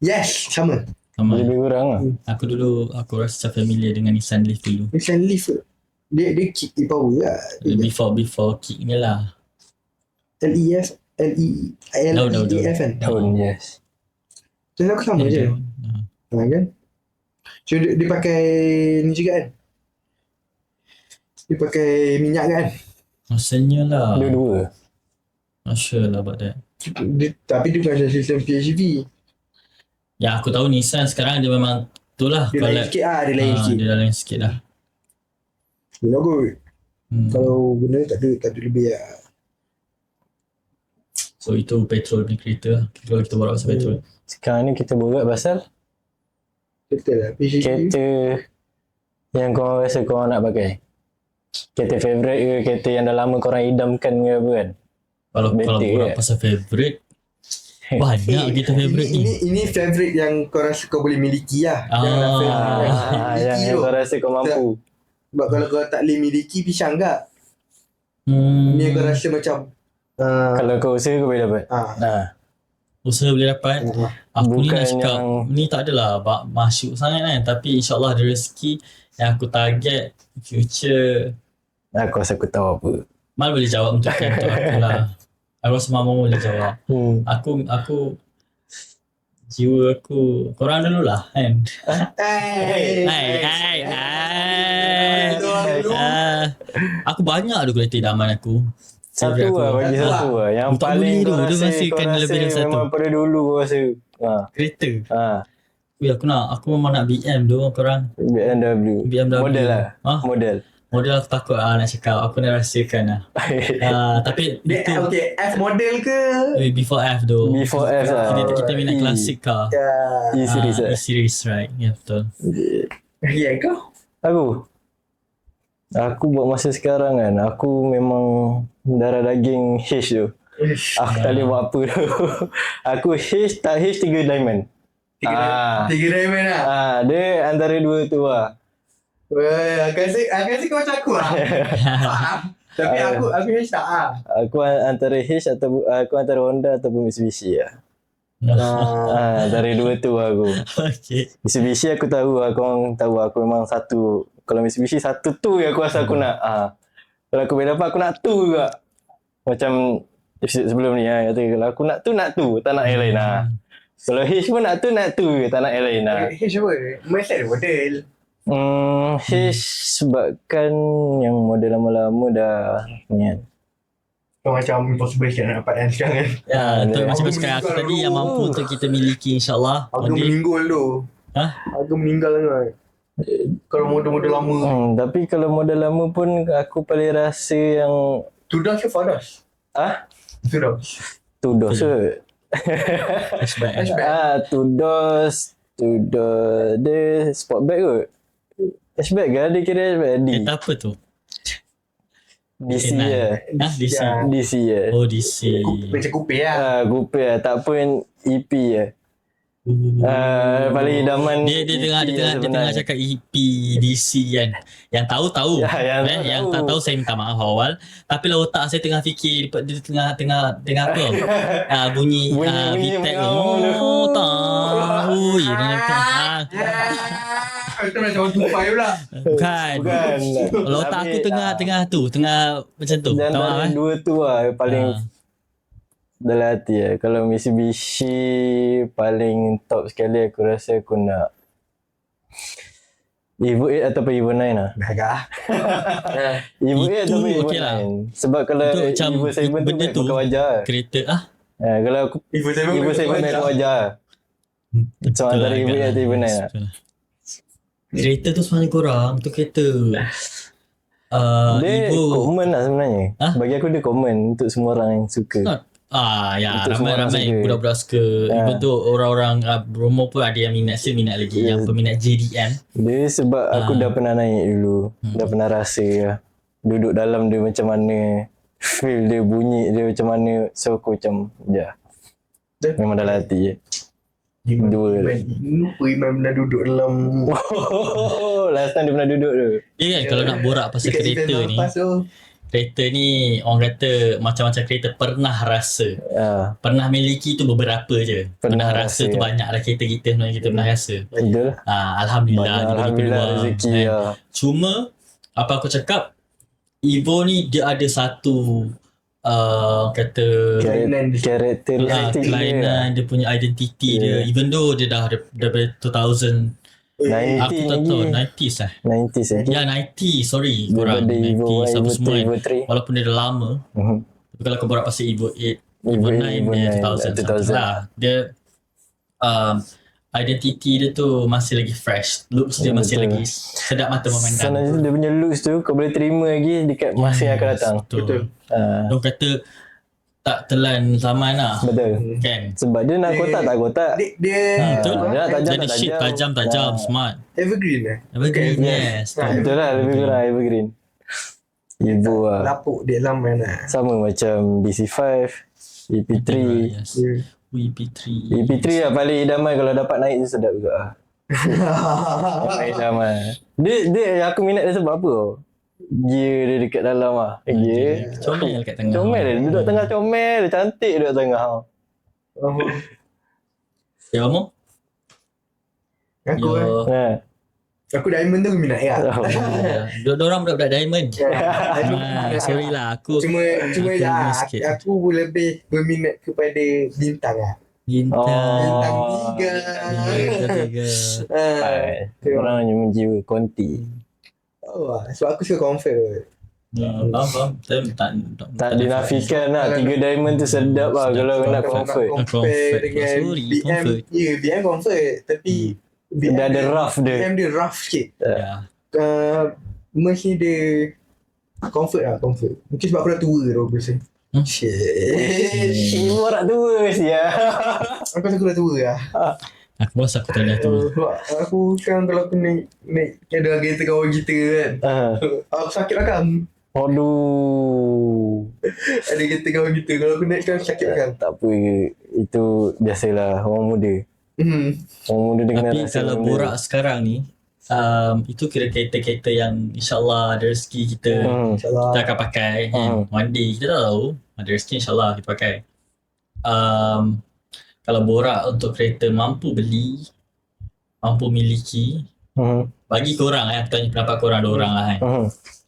Yes, sama. Lebih kurang lah. Aku rasa familiar dengan Nissan Leaf dulu. Nissan Leaf dia kick power lah. Before kick ni lah. LEF kan? Tahun, yes. So aku sama je. Kan? So dia pakai ni juga kan? Dia pakai minyak kan? Rasanya lah. Dua-dua. Not sure lah about that. Tapi dia bukan sistem PHEV. Ya aku tahu Nissan sekarang dia memang tu lah. Dia lain sikit lah. Dia lain sikit. Dia dah lain sikit lah. Dia kot. Kalau benda tak ada lebih lah. So itu petrol punya kereta. Kalau kita borak pasal petrol. Sekarang ni kita borak pasal Betul lah. PHEV. kereta yang korang rasa korang nak pakai. Kereta favourite ke, kereta yang dah lama korang idamkan ke apa kan? Kalau Better borak ke? pasal favourite, banyak kita favourite ni. Ini favourite yang kau rasa kau boleh miliki lah. Yang kau rasa kau mampu. Sebab kalau kau tak boleh miliki, pisang tak? Ni yang kau rasa macam Kalau kau usaha kau boleh dapat. Usaha boleh dapat. Aku ni Bukan nak cakap ni tak adalah masuk sangat kan, tapi insyaAllah ada rezeki yang aku target future. Aku rasa aku tahu apa. Mal boleh jawab untuk aku lah. Aku rasa Mama boleh jawab. Aku jiwa aku korang dulu lah kan. Aku banyak ada kereta idaman aku. Satu lah, bagi satu lah. Yang tak paling boleh kau tu, dia rasa, masih kau kan rasa lebih dari satu. memang pada dulu kau rasa. Kereta. Ha. Aku memang nak BM tu korang. BMW. Model lah. Model aku takut nak cakap. Aku nak rahsiakan lah. Tapi dia itu okay, F model ke? before F tu. Before F lah. Kita minat classic car. E-series lah. E-series, right. Ya, betul. Ya kau? Aku buat masa sekarang kan, aku memang darah daging H tu. Aku tak boleh buat apa tu. Aku H 3 diamond. Tiga diamond lah. Dia antara dua tu lah. Aku rasa kau macam aku lah. Tapi aku H tak lah. Aku antara H atau aku antara Honda ataupun Mitsubishi lah. Dari dua tu aku. Okay. Mitsubishi aku tahu lah, korang tahu aku memang satu. Kalau Mitsubishi satu tu yang aku rasa aku nak. Kalau aku boleh dapat aku nak tu juga. Macam episode sebelum ni kata kalau aku nak tu, tak nak yang lain Kalau H pun nak tu je, tak nak yang lain H apa? Mesti ada model. H sebabkan yang model lama-lama dah ni kan. Macam impossible sikit nak dapat kan sekarang kan. Ya, betul. Macam Aku cakap aku meninggal tadi dulu. yang mampu untuk kita miliki insyaAllah. Harga meninggal tu. Harga meninggal sangat. Kalau model-model lama. Tapi kalau model lama pun aku paling rasa yang Tudas ke Fadas? Tudas. Tudos ke? Hatchback. Tudos dia sportback kot. Hatchback ke? Dia kira hatchback D. Kereta apa tu? DC lah. DC. DC lah. Oh, DC. Macam kupe lah. Coupe lah. Tak pun EP lah. Paling idaman Dia tengah cakap EP DC kan. Yang tahu. Yang tak tahu saya minta maaf awal. Tapi lah otak saya tengah fikir dia tengah apa? Bunyi VTEC. Oh, tahu. Itu macam orang tupai pula. Bukan. Kalau otak aku tengah macam tu. Dan Tahu antara dua tu lah paling dalam hati lah. Kalau Mitsubishi paling top sekali aku rasa aku nak Evo 8 ataupun Evo 9 lah. Agak. Evo 8 Itu ataupun Evo 9 okey lah. Sebab kalau Itu macam Evo 7 tu benda tu bukan wajar. kereta Kalau aku Evo 7 Evo 7 bukan wajar. So antara Evo 8 atau Evo 9 lah. Kereta tu sebenarnya korang tu kereta Dia Evo common lah sebenarnya. Bagi aku dia common untuk semua orang yang suka. ya Untuk semua orang ramai suka. budak-budak suka. Even tu orang-orang Bromo pun ada yang minat lagi yang peminat JDM. Dia sebab aku dah pernah naik dulu. Dah pernah rasa lah. Duduk dalam dia macam mana. Feel dia, bunyi dia macam mana. So aku macam memang dalam hati je. Dua. Lupa Iman pernah duduk dalam Last time dia pernah duduk tu. kan kalau nak borak pasal dekat kereta event ni, nafas tu. kereta ni orang kata macam-macam kereta pernah rasa. Pernah miliki tu beberapa je. Pernah rasa tu ya. banyak lah kereta kita sebenarnya kita pernah rasa. Betul. Alhamdulillah Banyak, diberi Alhamdulillah peluang, rezeki kan. ya. Cuma apa aku cakap, Evo ni dia ada satu kata Kelainan dia. Karakteristik kelainan dia punya identiti dia, even though dia dah dari 2000 aku tak tahu 90s lah 90s lagi. ya 90s sorry korang Daripada Evo 90s apa semua kan. Evo 3. Walaupun dia dah lama, tapi kalau kau borak pasal Evo 8 Evo 9 Evo dia 9, 2000 lah. Dia identiti dia tu masih lagi fresh, looks dia masih Betul. lagi sedap mata memandang. Sebenarnya dia punya looks tu kau boleh terima lagi dekat masa yang akan datang. Betul. Orang kata tak telan zaman lah. Betul. Kan? Sebab dia nak kotak tak kotak. Dia Betul. dia nak tajam Jadi tak shit tajam. tajam smart. evergreen lah. Evergreen, yes. Betul lah, lebih kurang evergreen. Evo lah. Lapuk dia laman lah. Sama macam DC5, EP3. Yes. EP3. EP3 lah paling idaman kalau dapat naik tu sedap juga lah. Paling idaman. Dia aku minat dia sebab apa tau? Gear dia dekat dalam lah. Gear. Comel kat tengah. Comel dia. Duduk tengah comel. Dia cantik duduk tengah. Ya, Omong? Aku Ha. aku diamond tu aku minat ya. Diorang budak-budak diamond. Sorry lah, aku Cuma aku ya, sikit. aku lebih berminat kepada bintang lah. Bintang Oh. 3. Orang hanya menjiwa konti. Sebab aku suka comfort. Faham. Tak dinafikan lah. 3 diamond tu sedap lah kalau nak comfort. Compare dengan Sorry, BM. comfort. Ya, BM comfort. Tapi Dia ada rough dia. BM dia rough sikit. Ya. Merch ni dia comfort lah, comfort. Mungkin sebab aku dah tua tu aku rasa. Shit. Ini orang tua sia. Aku rasa aku dah tua lah. Aku rasa aku tak ada tu. Sebab aku sekarang kalau aku naik ada kereta kawan kita kan. Aku sakit rakam. Aduh. Ada kereta kawan kita. Kalau aku naik sekarang sakit rakam. Tak apa. Itu biasalah orang muda. Orang muda dengan Tapi kalau borak sekarang ni, itu kira kereta-kereta yang insyaAllah ada rezeki kita InsyaAllah. kita akan pakai kan. One day kita tak tahu ada rezeki insyaAllah kita pakai. Kalau borak untuk kereta mampu beli, mampu miliki, bagi korang aku tanya pendapat korang dua orang lah kan.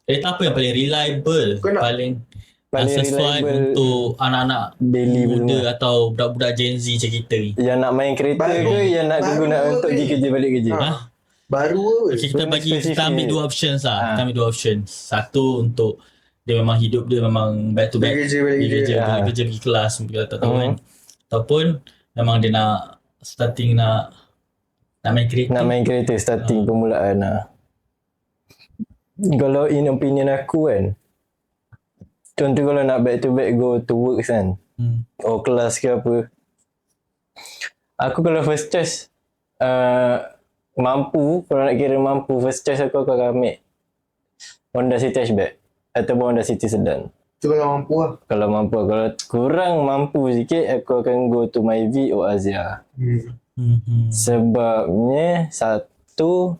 Kereta apa yang paling reliable, Kau nak- paling Paling sesuai reliable untuk anak-anak daily muda semua. atau budak-budak Gen Z macam kita ni? Yang nak main kereta Baru- ke yang nak baru guna untuk ni. pergi kerja balik kerja? Ha? Baru apa? Okay, kita bagi kita Spesifik. ambil dua options lah. Ha. Kita ambil dua options. Satu untuk dia memang hidup dia memang back to back. Balik kerja, balik Pergi kerja, kerja. pergi kerja, pergi kelas, kita tak tahu kan. Ataupun memang dia nak starting nak main kereta. Nak main kereta starting permulaan lah. Kalau in opinion aku kan, contoh kalau nak back to back go to work kan, or kelas ke apa, aku kalau first choice mampu, kalau nak kira mampu, first choice aku akan ambil Honda City Hatchback ataupun Honda City Sedan. Tu kalau mampu lah. Kalau mampu, kalau kurang mampu sikit, aku akan go to Myvi or Azia. Sebabnya satu,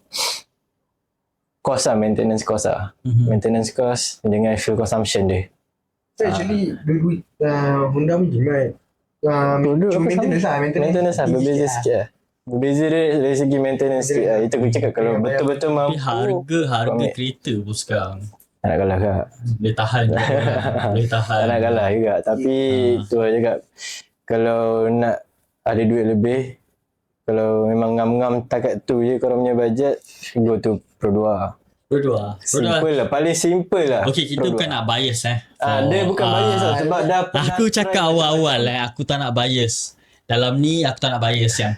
cost lah, maintenance cost lah. Maintenance cost dengan fuel consumption dia. So actually duit Honda pun jimat. Cuma maintenance lah. Maintenance lah, berbeza lah. sikit lah. Berbeza dia dari segi maintenance sikit lah. Itu aku cakap kalau betul-betul Tapi mampu, harga ambil. kereta pun sekarang tak nak kalah kak. boleh tahan juga. Boleh tahan. Tak nak kalah juga. Tapi tu lah cakap, kalau nak ada duit lebih, kalau memang ngam-ngam takat tu je korang punya budget, go to Pro 2. Berdua. Simple lah, paling simple lah. Okay, kita Pro bukan 2. nak bias Dia bukan bias lah sebab dah pernah Aku cakap try awal-awal aku tak nak bias. Dalam ni aku tak nak bias yang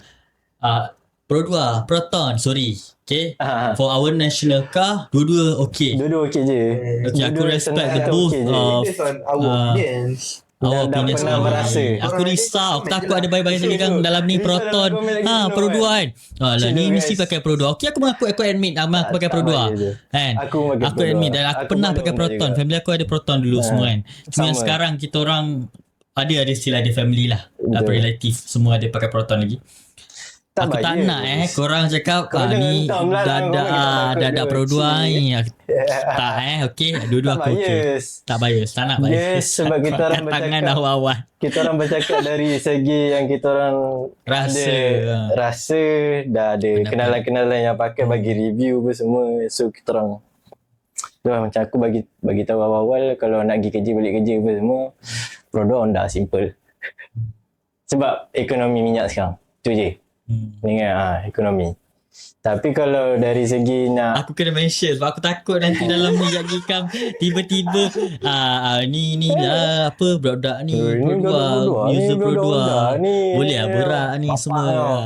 Pro 2, Proton, sorry. Okay. For our national car, dua-dua okay. Dua-dua okey je. Okay, aku Dua-dua respect senang the kata both okey je. of Based on our opinions. our Dah opinions pernah sendiri. merasa. Aku risau, aku takut ada bayang-bayang Risau kan tu. dalam ni Risau Proton. dalam komen lagi Pro dulu 2 kan. Lah ni Chill mesti guys. pakai Pro 2. Okay, aku admit aku pakai Pro 2. Kan? Aku pakai Aku Pro 2. admit dan aku pernah maklum pakai juga. Proton. Family aku ada Proton dulu semua kan. Cuma yang Sama. sekarang kita orang ada still ada family lah. Apa Betul. relatif semua ada pakai Proton lagi. Aku tak nak korang cakap Kau ni jangan hentam lah, kau dah jangan takut pro 2 dia. ni. Tak okey, dua-dua Tak aku okey. bias. Tak bias, tak nak bias. Yes, sebab kita orang Angkat tangan bercakap. awal-awal. Kita orang bercakap dari segi yang kita orang Rasa. rasa, dah ada Pendapat. kenalan-kenalan yang pakai bagi review apa semua. So kita orang macam aku bagi tahu awal-awal kalau nak pergi kerja, balik kerja apa semua, Pro 2 Honda simple. Sebab ekonomi minyak sekarang. Tu je. Ingat ekonomi. Tapi kalau dari segi nak Aku kena mention sebab aku takut nanti dalam ni jadi kam tiba-tiba ni lah apa budak ni Ini Pro 2 user Pro 2 ni boleh lah berak ni bapak semua. kau.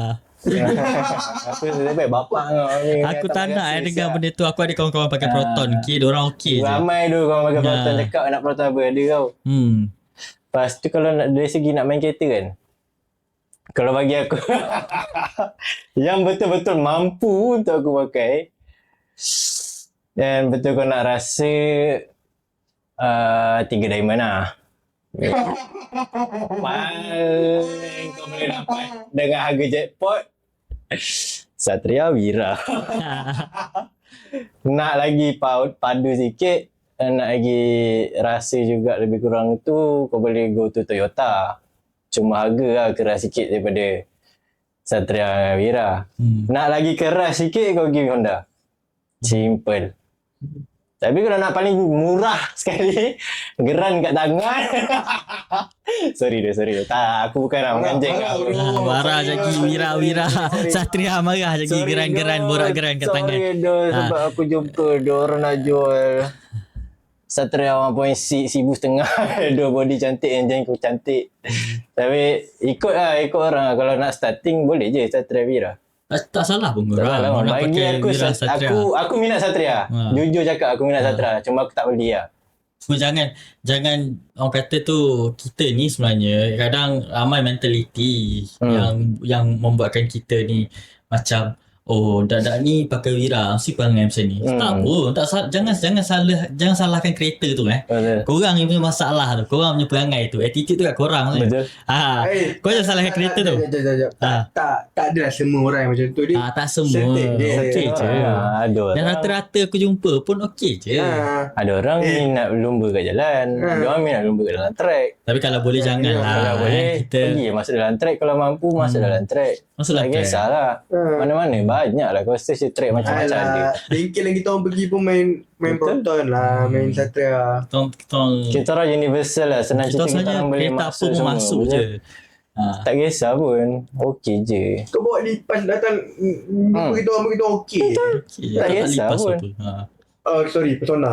Apa lebih bapak kau ni. Aku tak nak dengar benda tu. Aku ada kawan-kawan pakai Ah. Proton. Diorang okey je. Ramai tu kau pakai Nah. Proton cakap nak Proton apa ada kau. Lepas tu kalau nak dari segi nak main kereta kan, kalau bagi aku yang betul-betul mampu untuk aku pakai dan betul kau nak rasa 3 diamond lah. Paling kau boleh dapat dengan harga jackpot Satria Wira. Nak lagi padu sikit, nak lagi rasa juga lebih kurang tu, kau boleh go to Toyota. Cuma harga lah keras sikit daripada Satria Wira. Nak lagi keras sikit kau pergi Honda. Simple. Tapi kalau nak paling murah sekali, geran kat tangan. sorry dah. Tak, aku bukan nak menganjing kau. Marah lagi Wira Satria marah lagi geran-geran borak geran kat tangan. Sorry dah sebab aku jumpa orang nak jual Satria 1.6 1,500 dua body cantik, engine aku cantik. Tapi ikut orang. Kalau nak starting boleh je Satria Wira. Tak salah pun Tak korang. salah. Nak Bagi pakai aku Wira Satria. aku minat Satria. Jujur cakap aku minat Satria. Cuma aku tak beli lah. Cuma jangan orang kata tu, kita ni sebenarnya kadang ramai mentaliti yang membuatkan kita ni macam dak ni pakai Wira mesti perangai macam ni. Tak pun, jangan salahkan kereta tu Betul. Korang yang punya masalah tu, korang punya perangai tu, attitude tu kat korang tu. Betul. Kau jangan salahkan kereta tu. Tak adalah semua orang yang macam tu. Dia Tak semua. setting dia. Okey je. Ada Dan orang. rata-rata aku jumpa pun okey je. Ada orang minat lumba kat jalan. Ada orang minat lumba kat dalam track. Tapi kalau boleh jangan lah. Kalau boleh Kita pergi masuk dalam track. Kalau mampu masuk dalam track. masuklah Tak track. kisahlah. Mana-mana banyak lah. Kau stage track macam-macam ada. Bengkel yang kita orang pergi pun main Betul. Proton lah, main Satria. Kita orang universal lah. Senang Kita cerita kita sebenarnya orang boleh kereta apa masuk pun semua. masuk Betul. je. Tak kisah pun. Okey je. Kau bawa lipas datang kita orang okey. Okay, Tak tak kisah lipas pun. apa. Sorry, Persona.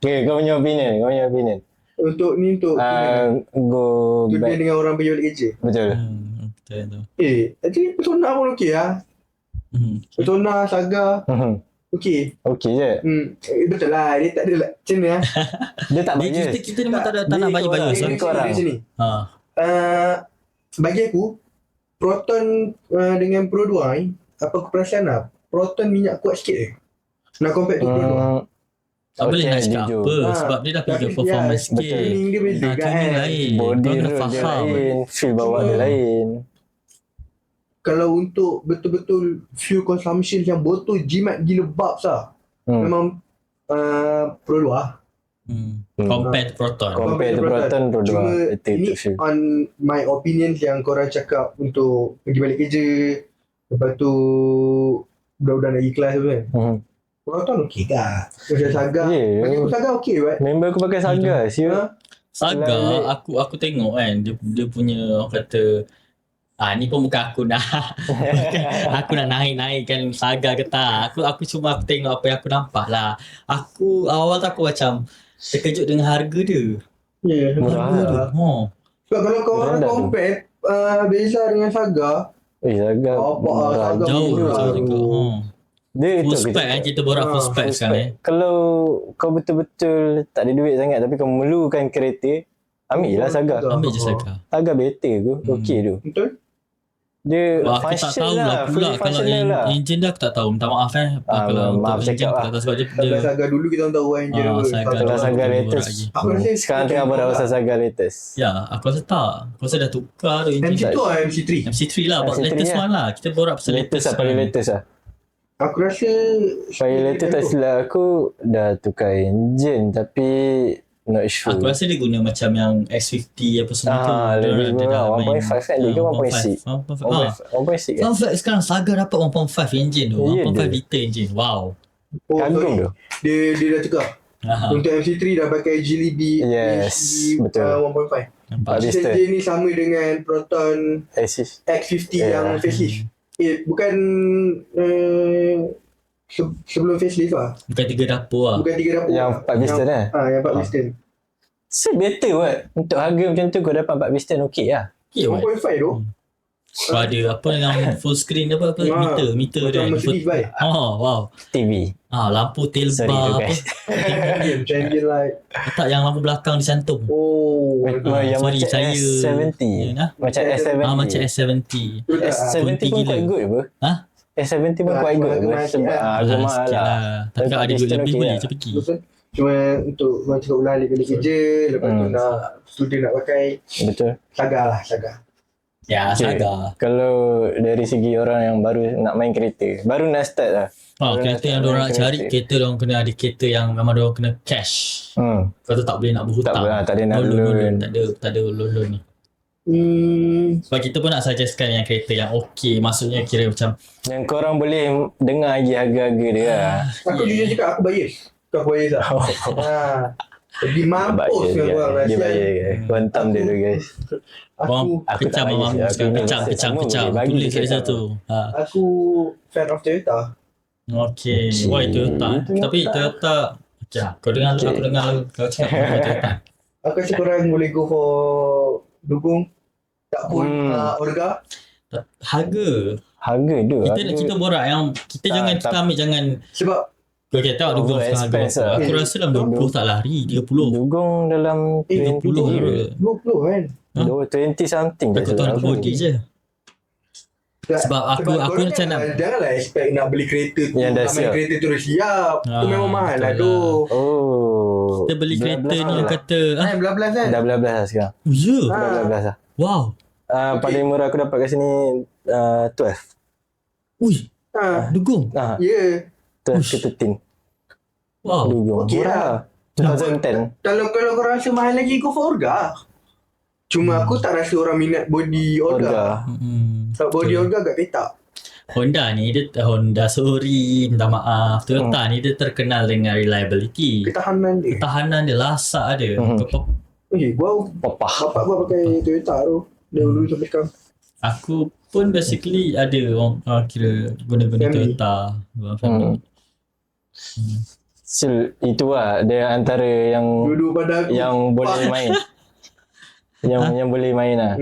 Okay, kau punya opinion. Untuk Go tu dia back. dengan orang pergi balik kerja. Betul. Betul tu. Actually Persona pun okey lah. Persona, Saga, okey. Okey je. Betul lah, dia tak ada lah. Macam ni lah. Dia tak Dia bias. kita memang tak nak bagi korang. bias. Dia korang. Dia sini. Ha. Bagi aku, Proton dengan Pro 2 ni, apa aku perasan lah, Proton minyak kuat sikit je. Nak compare tu Pro 2. Tak boleh nak cakap jujur. apa sebab dia dah pergi Tapi performance ya, sikit. tuning dia beza kan. Tuning lain. Body Kau kena roll dia faham. lain. Feel bawah dia lain. Kalau untuk betul-betul fuel consumption yang botol jimat gila babs lah. Memang Pro 2 lah. Compare to Proton. Compare to Proton, Pro 2. Cuma Betul ini tu feel. on my opinion yang korang cakap untuk pergi balik kerja, lepas tu budak-budak nak pergi kelas tu kan. Proton okey tak? Macam Saga. Yeah. Bagi aku Saga okey right? Member aku pakai Saga. Siapa? Saga aku tengok kan dia punya orang kata ni pun bukan aku nak aku nak naik-naikkan Saga ke tak. Aku cuma aku tengok apa yang aku nampak lah. Aku awal tu aku macam terkejut dengan harga dia. Ya, Murah Harga lah. dia. sebab kalau kau orang Rendah tu. compare Beza dengan Saga, Saga. Apa, Saga Jauh murah. jauh juga. Dia Full tu spec kan, kita borak full spec full sekarang spec. Kalau kau betul-betul tak ada duit sangat tapi kau memerlukan kereta, ambil lah Saga. Betul. Ambil je Saga. Saga better tu. Okey tu. Betul? Dia Wah, aku tak function tahu lah pula fully kalau functional lah. engine dia aku tak tahu. Minta maaf kalau maaf untuk engine cakap aku lah. tak tahu sebab dia Kalau Saga dulu kita orang tahu kan je. Saga Kalau Betul, Saga betul, latest lagi. Aku rasa sekarang tengah macam berapa tu Saga latest. Ya, aku rasa tak. Aku rasa dah tukar tu engine. MC2 atau MC3? MC3 lah, about MC3 latest lah. one lah. Kita borak pasal Latest lah, paling latest lah. Aku rasa Paling latest tak silap aku dah tukar engine tapi not sure. Aku rasa dia guna macam yang X50 apa semua tu. Lebih Dia dah kurang main 1.5 kan, dia ke 1.6? 1.6 kan? Fun fact sekarang Saga dapat 1.5 engine tu. Ya, 1.5 dia. liter engine. Wow. Kagum sorry. tu. Dia dah tukar. Untuk MC3 dah pakai Geely Yes, betul. 1.5. Nampak. Habis tu. Dia ni sama dengan Proton Axis. X50 Yeah. yang facelift. Bukan sebelum facelift lah. Bukan 3 dapur lah. Bukan 3 dapur. Yang 4 piston lah. Yang 4 piston. So better what. Untuk harga macam tu kau dapat 4 piston okey lah. Okay, what? 1.5 tu. Ada apa dengan full screen apa meter dia. Macam Mercedes baik. Oh, wow. TV. Lampu tail Sorry bar tu apa. guys. Champion light. Tak yang lampu belakang dicantum. Oh. Yang sorry, macam saya- S70. Macam Macam S70. S70. S70 pun gila. quite good apa? Ha? S70 pun quite good apa? Sebab harga mahal sikit lah. Tapi kalau ada duit Piston lebih okey boleh lah. je pergi. Betul. Cuma untuk macam kat ulang balik kerja, lepas tu nak student nak pakai, Betul. Saga lah, Saga. Ya, Okay. Saga. Kalau dari segi orang yang baru nak main kereta, baru nak start lah. Kereta yang diorang nak cari, kereta diorang kena ada kereta yang memang diorang kena cash. Kau tu tak boleh nak berhutang. Tak boleh, tak ada nak loan. loan. Tak ada loan ni. Sebab kita pun nak suggestkan yang kereta yang okey. Maksudnya kira macam Yang korang boleh dengar lagi harga-harga dia lah. Aku jujur cakap, aku bias. Kau bias lah. Lebih mampus dengan korang Dia rahsia. bayar guys. Kontam dia tu guys. Aku Aku tak kecam bagi mamam sih, aku sekarang. ni Kecam. semua boleh bagi Tulis kat je situ. aku fan of Toyota. Okey. Why Toyota? Tapi Toyota. Okay, aku dengar kau cakap pasal Toyota. Aku rasa korang boleh go for Dugong. Tak pun Orga. Harga tu. kita borak yang kita kita ambil jangan Sebab okay, tengok Dugong Over sekarang harga expense berapa. lah. Aku rasa dalam 20 tak lari 30 Dugong dalam 20 20 20 kan. 20 something. Aku tahu ada body je. Sebab aku korang macam nak janganlah expect nak beli kereta tu. Yang dah nak main siap. kereta tu dah siap. Tu memang mahal lah betul tu. Oh. kita beli kereta ni yang kata Kan belas-belas kan. Dah belas-belas lah sekarang. ya. Ah. Dah belas lah. Wow. Paling murah aku dapat kat sini 12. Ui, Ya. Dugong. 12 ke 13. Wow. Dugong. Okey Murah. 2010. Kalau korang rasa mahal lagi, go for Orga. Cuma aku tak rasa orang minat body Orga. Sebab body Orga agak petak. Honda ni dia Honda sorry minta maaf. Toyota ni dia terkenal dengan reliability. Ketahanan dia. Ketahanan dia lasak dia. Gua Popah. bapak gua pakai Toyota tu. Dulu sampai sekarang. Aku pun basically ada orang kira guna-guna Family. Toyota. Family. So, itu lah dia antara yang Duduk pada aku. yang boleh main. yang boleh main lah.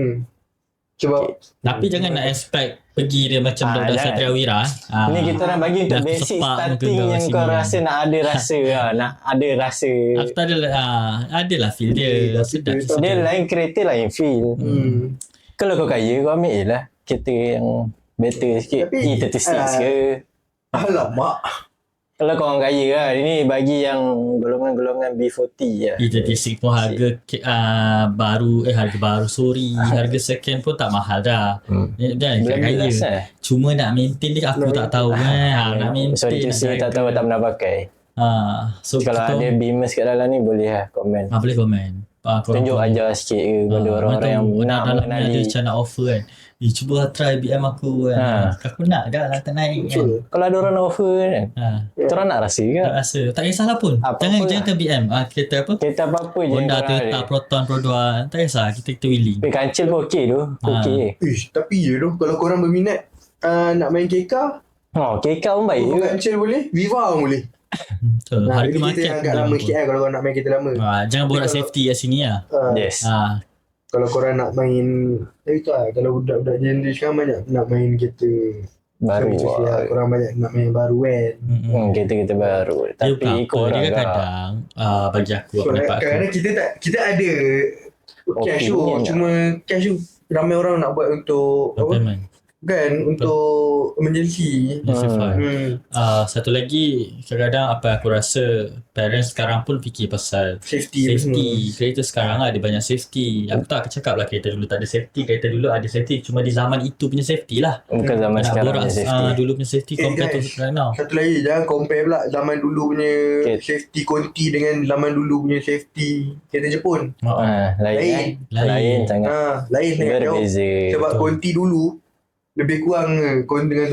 Sebab Tapi jangan nak expect pergi dia macam budak jangan. Satria Wira. Ni kita nak bagi untuk Dah basic sepak starting muka kau yang sini. kau rasa nak ada rasa lah. Nak ada rasa. Aku tak ada lah feel dia. Sedap. Dia lain kereta lain feel. Kalau kau kaya kau ambil je lah kereta yang better sikit. Tapi, E36 ke. alamak. Kalau kau orang kaya lah. Ini bagi yang golongan-golongan B40 lah. E36 pun harga harga baru sorry. Harga second pun tak mahal dah. Dan kaya. Cuma nak maintain dia aku tak tahu kan. Nak maintain. Sorry tu saya tak tahu, tak pernah pakai. So Kalau ada beamers kat dalam ni boleh lah komen. boleh komen. Tunjuk ajar sikit ke kepada orang-orang yang nak dalam ni ada mengenali. macam nak offer kan. Cuba try BM aku kan. Aku nak dah lah tak naik kan. Kalau ada orang nak offer kan, kita orang nak rasa ke? Tak rasa. Tak kisahlah pun. Jangan BM. Kereta apa? Kereta apa-apa je. Honda, yang korang Toyota, ada. Proton, Pro 2. Tak kisah. Kita willing. Tapi kancil pun okey tu. Okey. Tapi ya tu. Kalau korang berminat nak main KK, KK pun baik Go juga. Kancil boleh. Viva pun boleh. Betul. Harga Ini market kita yang agak lama sikit kalau korang nak main kereta lama. Jangan borak Kalau- safety kat sini lah. Yes. Kalau korang nak main itu lah. Kalau budak-budak generasi sekarang banyak nak main kereta Baru lah. Korang banyak nak main baru kan. Kereta-kereta baru. Dia Tapi bukan ikut apa. orang Dia lah. kadang bagi aku So, pendapat aku. kadang-kadang kita ada cash tu. Opinion Cuma cash tu ramai orang nak buat untuk apa? Payment. Kan untuk emergency. Satu lagi, kadang-kadang apa aku rasa parents sekarang pun fikir pasal Safety kereta sekarang ada banyak safety. Aku tak cakap lah kereta dulu tak ada safety, kereta dulu ada safety, cuma di zaman itu punya safety lah. Bukan zaman Nak sekarang borak punya safety. dulu punya safety compare to sekarang now. Satu lagi, jangan compare pula zaman dulu punya safety konti dengan zaman dulu punya safety kereta Jepun. Lain sangat. Lain sangat jauh. Berbeza. Sebab konti dulu lebih kurang dengan